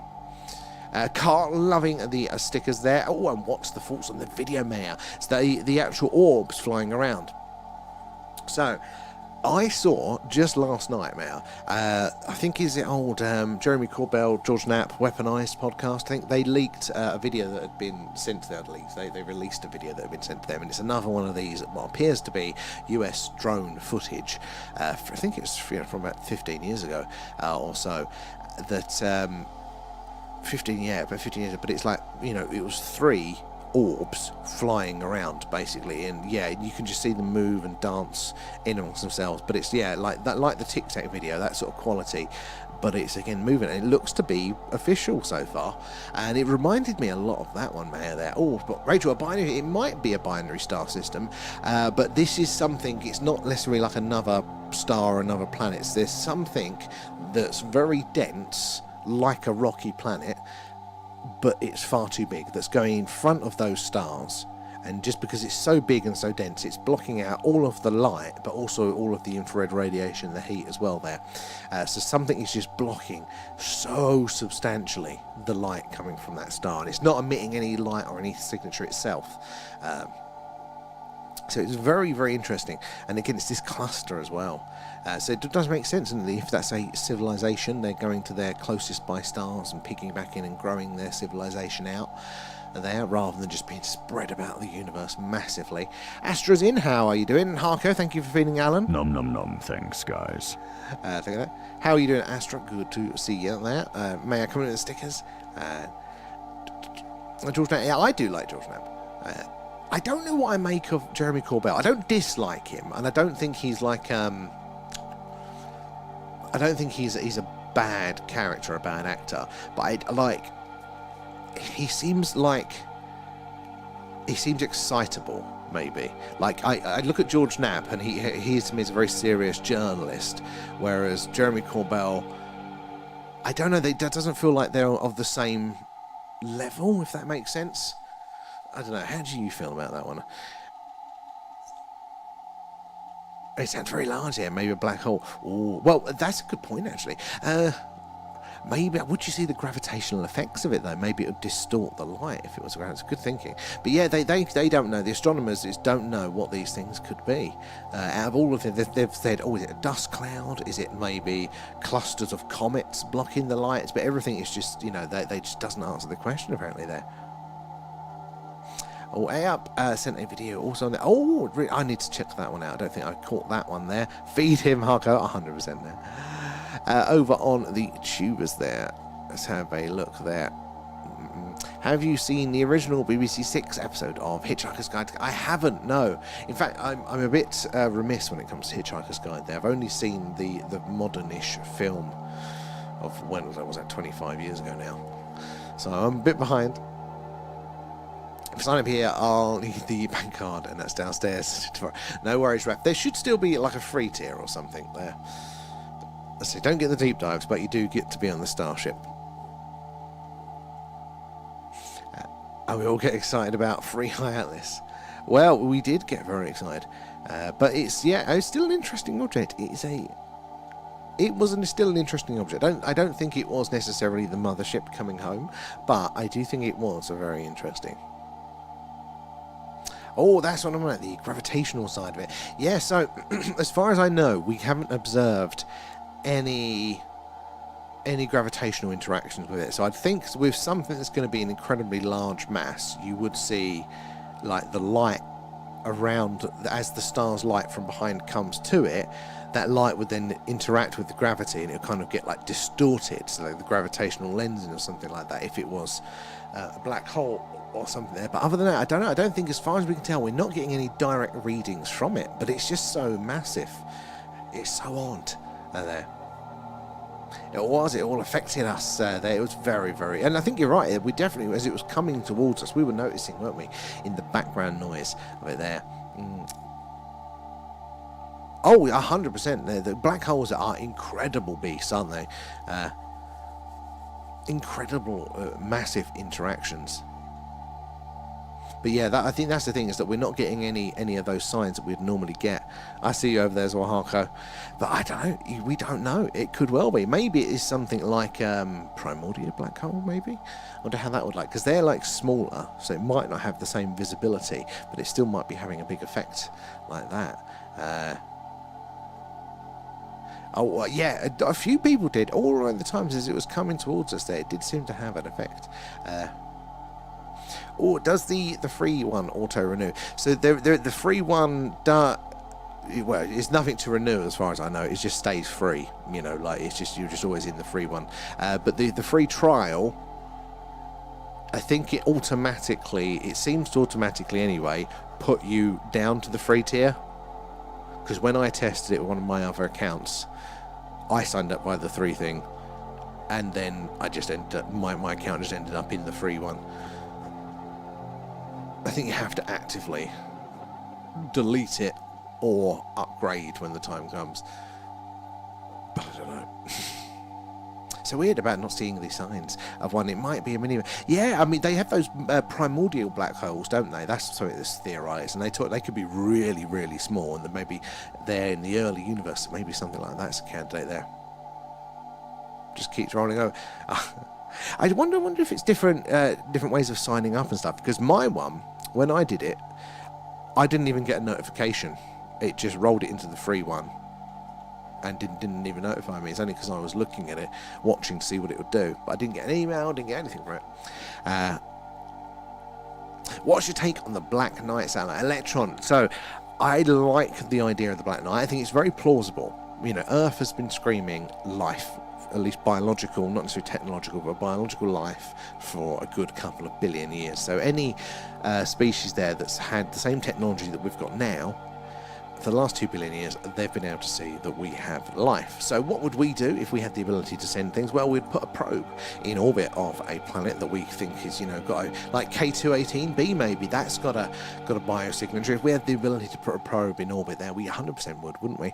Carl loving the stickers there. Oh, and what's the thoughts on the video, Mayor? It's the actual orbs flying around. So I saw just last night, Mayor, I think is it old Jeremy Corbell, George Knapp, Weaponized podcast. I think they leaked a video that had been sent to them, at least. They released a video that had been sent to them, and it's another one of these, what appears to be US drone footage. I think it's from about 15 years ago or so. That 15 years, but it's like, it was 3 orbs flying around basically, and yeah, you can just see them move and dance in amongst themselves. But it's like that, like the Tic Tac video, that sort of quality, but it's again moving, and it looks to be official so far, and it reminded me a lot of that one, Mayor, there. Oh, but Rachel, it might be a binary star system, but this is something, it's not necessarily like another star or another planet. There's something that's very dense, like a rocky planet, but it's far too big, that's going in front of those stars, and just because it's so big and so dense, it's blocking out all of the light, but also all of the infrared radiation, the heat as well there. So something is just blocking so substantially the light coming from that star, and it's not emitting any light or any signature itself. So it's very, very interesting, and again, it's this cluster as well. So it does make sense, and if that's a civilization, they're going to their closest by stars and picking back in and growing their civilization out there, rather than just being spread about the universe massively. Astra's in, how are you doing? Harko, thank you for feeding Alan. Nom nom nom, thanks guys. Thank you. How are you doing, Astra? Good to see you there. May I come in with the stickers? George Knapp, yeah, I do like George Knapp. I don't know what I make of Jeremy Corbell. I don't dislike him, and I don't think he's like I don't think he's a bad character, a bad actor, but he seems excitable, maybe. Like I look at George Knapp, and he to me is a very serious journalist, whereas Jeremy Corbell, I don't know, that doesn't feel like they're of the same level, if that makes sense. I don't know. How do you feel about that one? It sounds very large here. Maybe a black hole. Ooh, well, that's a good point, actually. Maybe, would you see the gravitational effects of it though? Maybe it would distort the light if it was around. It's good thinking. But yeah, they don't know. The astronomers don't know what these things could be. Out of all of them, they've said, oh, is it a dust cloud? Is it maybe clusters of comets blocking the lights? But everything is just, they just doesn't answer the question apparently there. Oh, AUP sent a video also on there. Oh, I need to check that one out. I don't think I caught that one there. Feed him, Harko, 100% there. Over on the tubers there. Let's have a look there. Have you seen the original BBC Six episode of Hitchhiker's Guide? I haven't, no. In fact, I'm a bit remiss when it comes to Hitchhiker's Guide there. I've only seen the modern-ish film of, when was that, 25 years ago now. So I'm a bit behind. If I sign up here, I'll need the bank card, and that's downstairs. No worries, Rap. There should still be like a free tier or something there. Let's see, don't get the deep dives, but you do get to be on the starship. And we all get excited about Free High Atlas. Well, we did get very excited. But it's still an interesting object. It was still an interesting object. I don't think it was necessarily the mothership coming home, but I do think it was a very interesting. Oh, that's what I'm at, the gravitational side of it. Yeah, so as far as I know, we haven't observed any gravitational interactions with it. So I think with something that's going to be an incredibly large mass, you would see like the light around, as the star's light from behind comes to it, that light would then interact with the gravity and it would kind of get like distorted, so like the gravitational lensing or something like that, if it was a black hole or something there. But other than that, I don't know. I don't think, as far as we can tell, we're not getting any direct readings from it, but it's just so massive. It's so odd there. It all affected us there. It was very, very, and I think you're right, we definitely, as it was coming towards us, we were noticing, weren't we, in the background noise of it there. Oh, 100%. The black holes are incredible beasts, aren't they? Incredible, massive interactions. But yeah, I think that's the thing, is that we're not getting any of those signs that we'd normally get. I see you over there as well, Harko. But I don't know. We don't know. It could well be. Maybe it is something like primordial black hole, maybe? I wonder how that would like, because they're like smaller, so it might not have the same visibility, but it still might be having a big effect like that. Oh, yeah, a few people did. All around the times as it was coming towards us there, it did seem to have an effect. Or does the free one auto-renew? So the free one, well, it's nothing to renew as far as I know. It just stays free, like it's just, you're just always in the free one. But the free trial, I think it seems to automatically anyway, put you down to the free tier. Because when I tested it with one of my other accounts, I signed up by the 3 thing, and then I just ended up, my account just ended up in the free one. I think you have to actively delete it or upgrade when the time comes. But I don't know. So weird about not seeing these signs of one. It might be a mini. Yeah, I mean, they have those primordial black holes, don't they? That's something that's theorised, and they could be really, really small, and then maybe they're in the early universe. Maybe something like that's a candidate there. Just keeps rolling over. I wonder if it's different ways of signing up and stuff. Because my one, when I did it, I didn't even get a notification. It just rolled it into the free one. And didn't even notify me. It's only because I was looking at it, watching to see what it would do. But I didn't get an email, didn't get anything from it. What's your take on the Black Knight satellite? Electron. So, I like the idea of the Black Knight. I think it's very plausible. Earth has been screaming life, at least biological, not necessarily technological, but biological life for a good couple of billion years. So any species there that's had the same technology that we've got now, for the last 2 billion years, they've been able to see that we have life. So what would we do if we had the ability to send things? Well, we'd put a probe in orbit of a planet that we think is, got like K218b maybe. That's got a biosignature. If we had the ability to put a probe in orbit there, we 100% would, wouldn't we?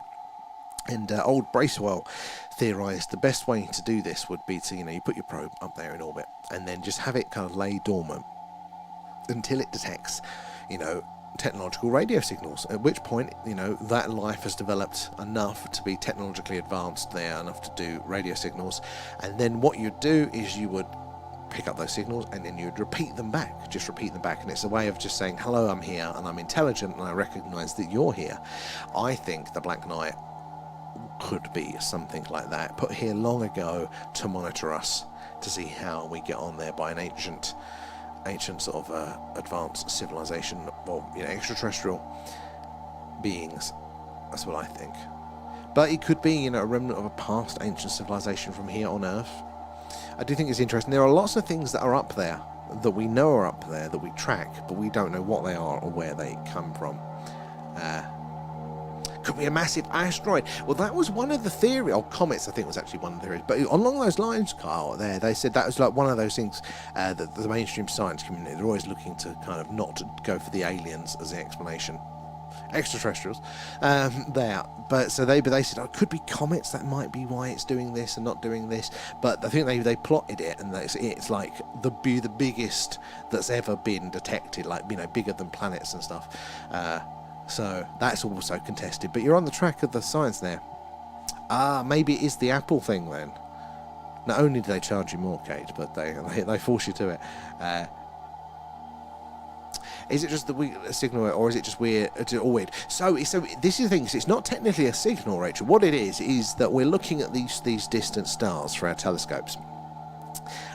And old Bracewell theorised the best way to do this would be to, you put your probe up there in orbit and then just have it kind of lay dormant until it detects, technological radio signals, at which point, you know, that life has developed enough to be technologically advanced there, enough to do radio signals. And then what you'd do is you would pick up those signals and then you'd repeat them back, just repeat them back. And it's a way of just saying, hello, I'm here and I'm intelligent and I recognize that you're here. I think the Black Knight could be something like that, put here long ago to monitor us, to see how we get on there by an ancient sort of advanced civilization, or, you know, extraterrestrial beings. That's what I think. But it could be, you know, a remnant of a past ancient civilization from here on Earth. I do think it's interesting. There are lots of things that are up there that we know are up there, that we track, but we don't know what they are or where they come from. Could be a massive asteroid. Well, that was one of the theories, or comets, I think was actually one of the theories. But along those lines, Carl, they said that was like one of those things that the mainstream science community, they're always looking to kind of not to go for the aliens as the explanation. Extraterrestrials there, but so they said, oh, it could be comets, that might be why it's doing this and not doing this. But I think they plotted it, and it's like the biggest that's ever been detected, like, you know, bigger than planets and stuff. So that's also contested. But you're on the track of the science there. Maybe it is the Apple thing then. Not only do they charge you more, Kate, but they force you to it. Is it just the signal, or is it just weird? So this is the thing. It's not technically a signal, Rachel. What it is that we're looking at these distant stars for our telescopes,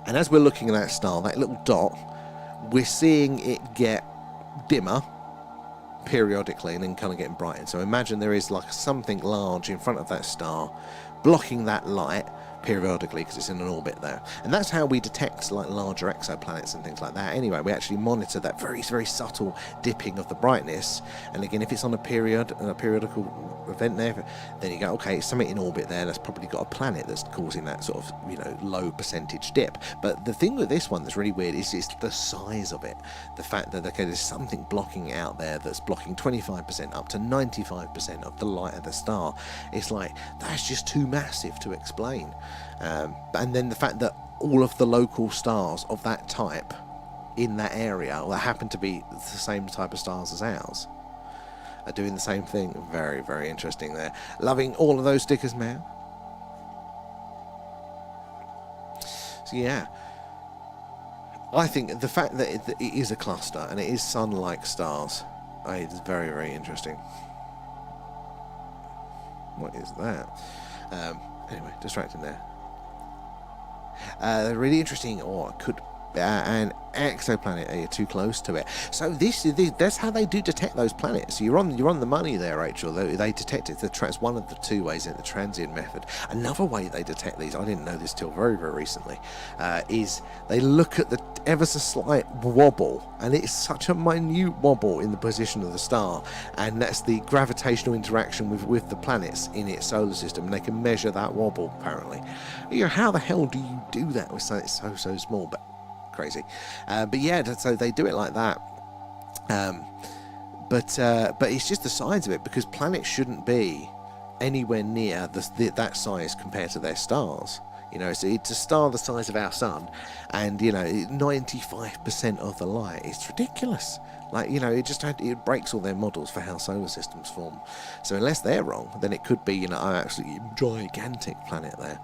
and as we're looking at that star, that little dot, we're seeing it get dimmer periodically, and then kind of getting brightened. So imagine there is like something large in front of that star, blocking that light periodically because it's in an orbit there. And that's how we detect like larger exoplanets and things like that. Anyway, we actually monitor that very, very subtle dipping of the brightness. And again, if it's on a periodical event there, then you go, okay, it's something in orbit there that's probably got a planet that's causing that sort of, you know, low percentage dip. But the thing with this one that's really weird is the size of it. The fact that, okay, there's something blocking out there that's blocking 25% up to 95% of the light of the star. It's like, that's just too massive to explain. And then the fact that all of the local stars of that type in that area, that happen to be the same type of stars as ours, are doing the same thing. Very, very interesting there. Loving all of those stickers, man. So yeah, I think the fact that it is a cluster and it is sun-like stars, is very, very interesting. What is that? Anyway, distracting there. Really interesting, or it could an exoplanet too close to it. So that's how they do detect those planets. You're on the money there, Rachel. They detect it. It's one of the two ways in the transient method. Another way they detect these, I didn't know this till very, very recently, is they look at the ever so slight wobble, and it's such a minute wobble in the position of the star, and that's the gravitational interaction with the planets in its solar system, and they can measure that wobble apparently. You know, how the hell do you do that with something so small? But crazy. But yeah, so they do it like that. But it's just the size of it, because planets shouldn't be anywhere near that size compared to their stars. You know, so it's a star the size of our sun, and you know, 95% of the light. It's ridiculous. Like, you know, it breaks all their models for how solar systems form. So unless they're wrong, then it could be, you know, an absolutely gigantic planet there.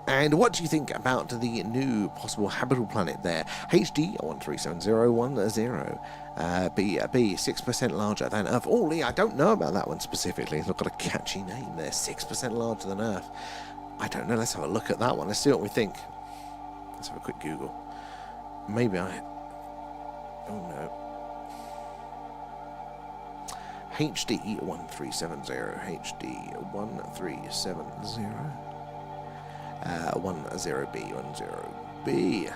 And what do you think about the new possible habitable planet there? HD 137010. B 6% larger than Earth. Oh, Lee, I don't know about that one specifically. It's not got a catchy name there. 6% larger than Earth. I don't know. Let's have a look at that one. Let's see what we think. Let's have a quick Google. Maybe I... Oh, no. HD 1370. HD 1370. 10B.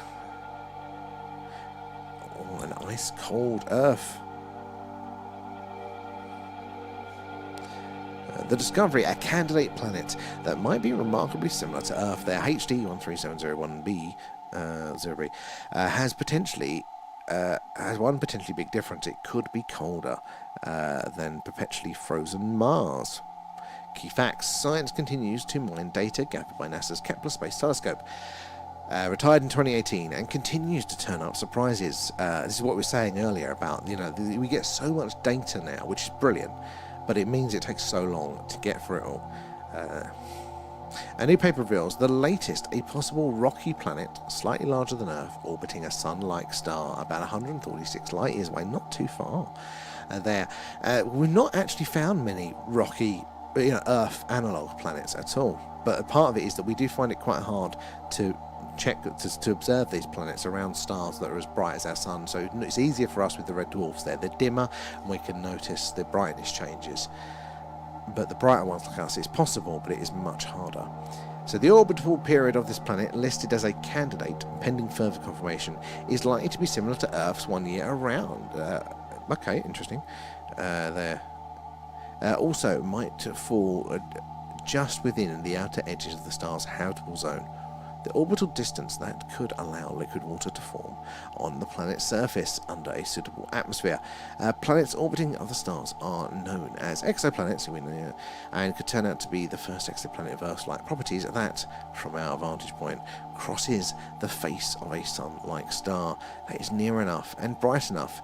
Oh, an ice cold Earth. The discovery, a candidate planet that might be remarkably similar to Earth. Their HD 13701B 0B has one potentially big difference. It could be colder than perpetually frozen Mars. Key facts: science continues to mine data gathered by NASA's Kepler Space Telescope. Retired in 2018 and continues to turn up surprises. This is what we were saying earlier about, we get so much data now, which is brilliant, but it means it takes so long to get through it all. A new paper reveals the latest, a possible rocky planet, slightly larger than Earth, orbiting a sun-like star about 146 light years away, not too far there. We've not actually found many rocky, Earth analog planets at all, but part of it is that we do find it quite hard to to observe these planets around stars that are as bright as our sun, so it's easier for us with the red dwarfs there. They're dimmer and we can notice the brightness changes, but the brighter ones like us, it's possible, but it is much harder. So the orbital period of this planet, listed as a candidate pending further confirmation, is likely to be similar to Earth's 1 year around. Okay, interesting. Also might fall just within the outer edges of the star's habitable zone. The orbital distance that could allow liquid water to form on the planet's surface under a suitable atmosphere. Planets orbiting other stars are known as exoplanets, and could turn out to be the first exoplanet of Earth-like properties that, from our vantage point, crosses the face of a sun-like star that is near enough and bright enough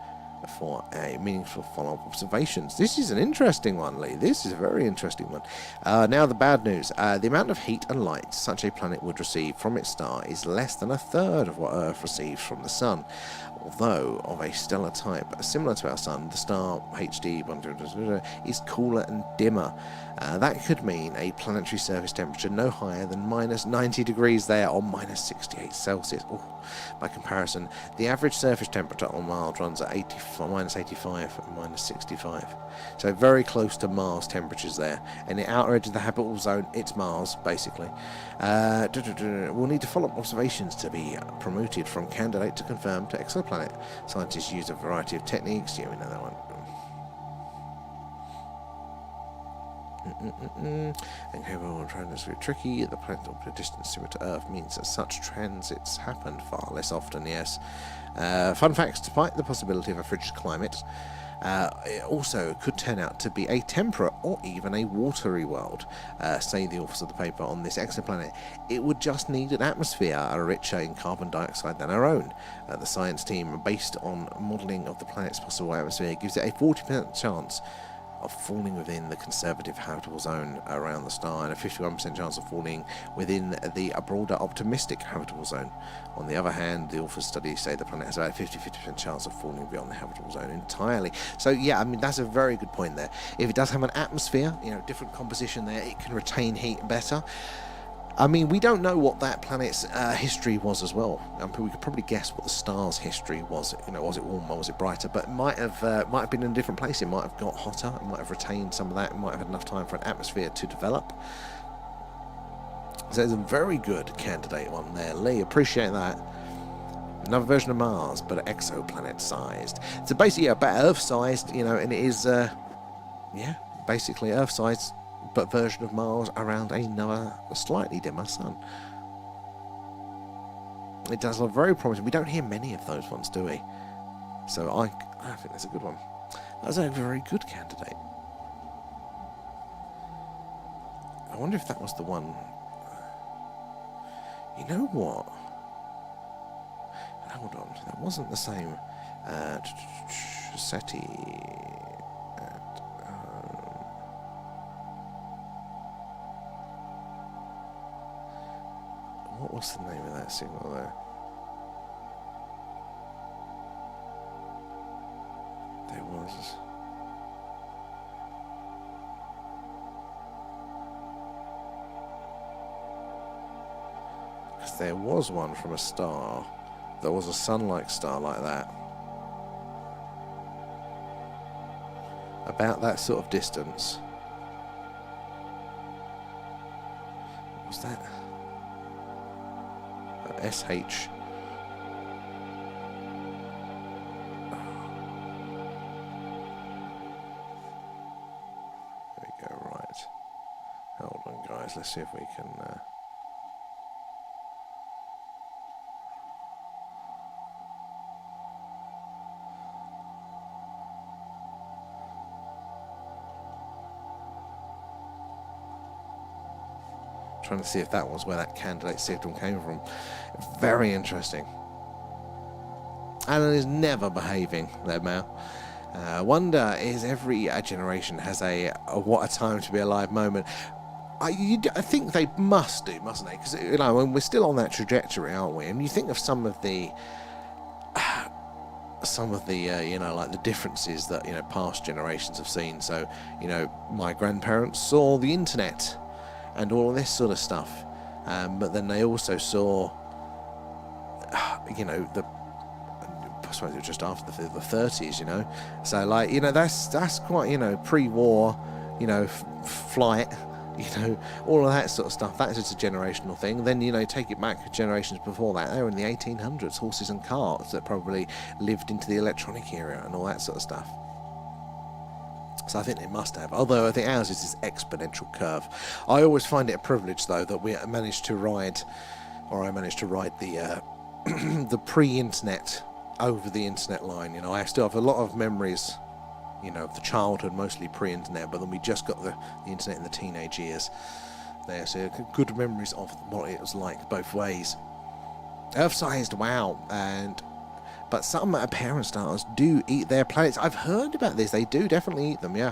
for a meaningful follow-up observations. This is an interesting one, Lee. This is a very interesting one. Now the bad news. The amount of heat and light such a planet would receive from its star is less than a third of what Earth receives from the Sun. Although of a stellar type similar to our Sun, the star HD is cooler and dimmer. That could mean a planetary surface temperature no higher than minus 90 degrees there, or minus 68 Celsius. Ooh. By comparison, the average surface temperature on Mars runs at minus 85 and minus 65. So very close to Mars temperatures there. And the outer edge of the habitable zone, it's Mars, basically. We'll need to follow up observations to be promoted from candidate to confirmed to exoplanet. Scientists use a variety of techniques. Yeah, we know that one. And we're trying to be tricky. The planet's orbital distance similar to Earth means that such transits happen far less often, yes. Fun facts: despite the possibility of a frigid climate, it also could turn out to be a temperate or even a watery world, say the authors of the paper on this exoplanet. It would just need an atmosphere richer in carbon dioxide than our own. The science team, based on modelling of the planet's possible atmosphere, gives it a 40% chance of falling within the conservative habitable zone around the star, and a 51% chance of falling within the broader optimistic habitable zone. On the other hand, the authors' studies say the planet has about a 50% chance of falling beyond the habitable zone entirely. So yeah, I mean, that's a very good point there. If it does have an atmosphere, different composition there, it can retain heat better. I mean, we don't know what that planet's history was as well. We could probably guess what the star's history was. Was it warmer, was it brighter? But it might have been in a different place. It might have got hotter. It might have retained some of that. It might have had enough time for an atmosphere to develop. So there's a very good candidate one there, Lee. Appreciate that. Another version of Mars, but exoplanet-sized. So basically, about Earth-sized, and it is, basically Earth-sized, but version of Mars around another slightly dimmer sun. It does look very promising. We don't hear many of those ones, do we? So I think that's a good one. That's a very good candidate. I wonder if that was the one. You know what? Hold on, that wasn't the same. SETI. What was the name of that signal there? There was. Because there was one from a star. There was a sun-like star like that. About that sort of distance. What was that? SH. There we go, right. Hold on, guys, let's see if we can... Trying to see if that was where that candidate signal came from. Very interesting. Alan is never behaving, there, Mal. Wonder is every generation has a what a time to be alive moment. I think they must do, mustn't they? Because, you know, when we're still on that trajectory, aren't we? And you think of some of the you know, like the differences that, you know, past generations have seen. So, you know, my grandparents saw the internet and all of this sort of stuff, but then they also saw, you know, I suppose it was just after the 30s, you know. So, like, you know, that's quite, you know, pre-war, you know, flight, you know, all of that sort of stuff. That's just a generational thing. Then, you know, take it back generations before that. They were in the 1800s, horses and carts that probably lived into the electronic era and all that sort of stuff. So I think they must have. Although I think ours is this exponential curve. I always find it a privilege, though, that we managed to ride, or I managed to ride the the pre-internet over the internet line. You know, I still have a lot of memories, you know, of the childhood, mostly pre-internet, but then we just got the internet in the teenage years there, so good memories of what it was like both ways. Earth-sized, wow. But some parent stars do eat their planets. I've heard about this. They do definitely eat them, yeah.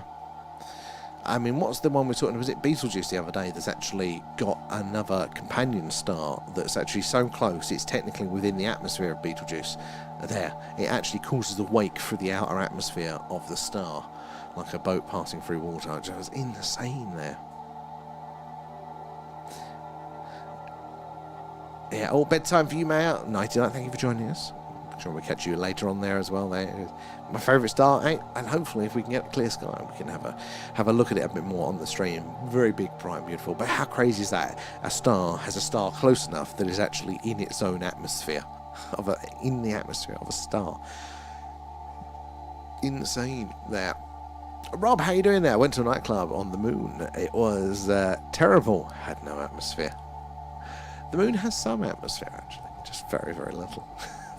I mean, what's the one we're talking about? Was it Betelgeuse the other day that's actually got another companion star that's actually so close it's technically within the atmosphere of Betelgeuse? There, it actually causes a wake through the outer atmosphere of the star, like a boat passing through water. It was insane there. Yeah, all bedtime for you, Maya. Nighty night, thank you for joining us. I'm sure we'll catch you later on there as well. There, my favourite star, and hopefully if we can get a clear sky, we can have a look at it a bit more on the stream. Very big, bright, and beautiful. But how crazy is that? A star has a star close enough that is actually in its own atmosphere, in the atmosphere of a star. Insane there. Rob, how you doing there? Went to a nightclub on the moon. It was terrible. Had no atmosphere. The moon has some atmosphere, actually, just very, very little.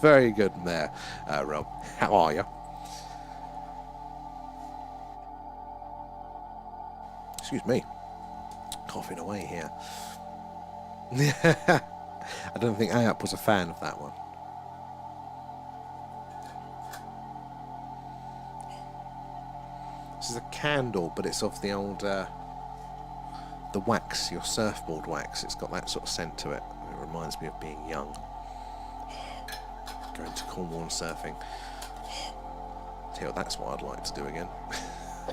Very good there, Rob. How are you? Excuse me. Coughing away here. I don't think Ayap was a fan of that one. This is a candle, but it's of the old, the wax, your surfboard wax. It's got that sort of scent to it. It reminds me of being young. Going to Cornwall and surfing. Tell you, that's what I'd like to do again.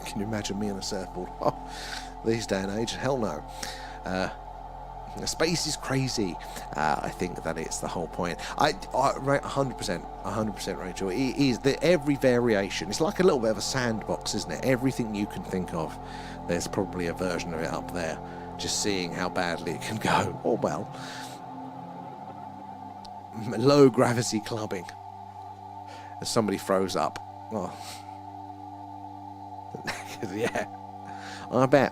Can you imagine me on a surfboard? Oh, these day and age, hell no. Space is crazy. I think that it's the whole point. I 100%, Rachel. It is every variation. It's like a little bit of a sandbox, isn't it? Everything you can think of, there's probably a version of it up there. Just seeing how badly it can go. Or well. Low gravity clubbing as somebody throws up. Oh. Yeah, I bet.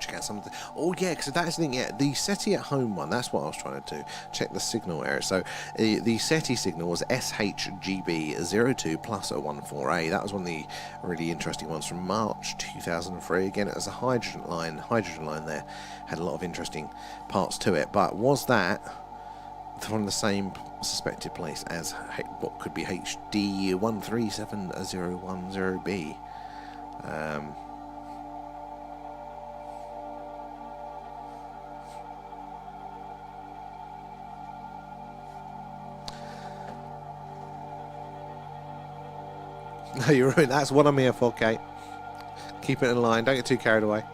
Check out some of the... Oh yeah, because that's the thing. Yeah, the SETI at home one. That's what I was trying to do. Check the signal area. So the SETI signal was SHGB02 plus 014A. That was one of the really interesting ones from March 2003. Again, it was a hydrogen line. Hydrogen line there had a lot of interesting parts to it. But was that from the same suspected place as what could be HD 137010B? No, you're right. That's what I'm here for, Kate. Keep it in line. Don't get too carried away.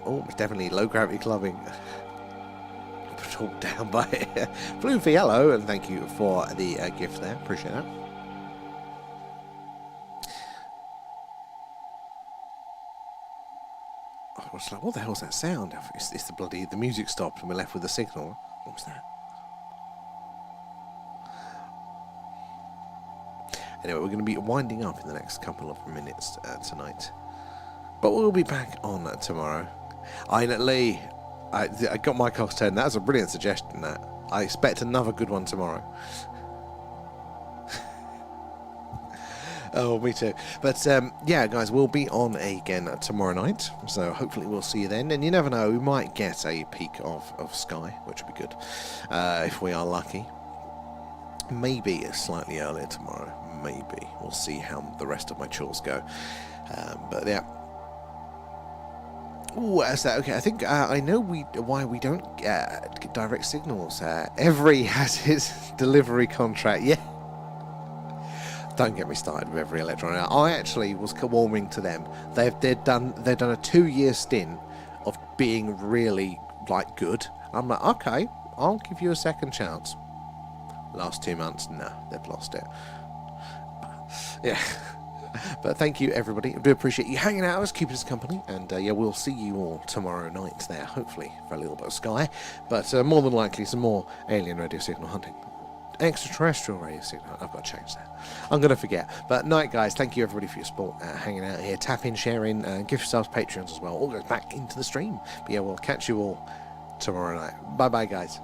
Oh, it's definitely low gravity clubbing. Put all down by it. Blue for yellow, and thank you for the gift there. Appreciate that. I was like, what the hell's that sound? It's the music stopped and we're left with the signal. What was that? Anyway, we're going to be winding up in the next couple of minutes tonight. But we'll be back on tomorrow. Lee, I got my cost 10. That's a brilliant suggestion, that. I expect another good one tomorrow. Oh, me too. But yeah, guys, we'll be on again tomorrow night, so hopefully we'll see you then. And you never know, we might get a peek of sky, which would be good if we are lucky. Maybe slightly earlier tomorrow. Maybe we'll see how the rest of my chores go. But yeah. Oh, that's that. Okay, I think I know why we don't get direct signals. Every has his delivery contract. Yeah. Don't get me started with every electronic. I actually was warming to them. They've done a 2-year stint of being really like good. I'm like, okay, I'll give you a second chance. Last 2 months, no, they've lost it. Yeah. But thank you, everybody. I do appreciate you hanging out with us, keeping us company. And yeah, we'll see you all tomorrow night there, hopefully, for a little bit of sky. But more than likely, some more alien radio signal hunting. Extraterrestrial radio signal. I've got to change that. I'm going to forget. But night, guys. Thank you, everybody, for your support, hanging out here. Tap in, share in, give yourselves Patreons as well. All goes back into the stream. But yeah, we'll catch you all tomorrow night. Bye-bye, guys.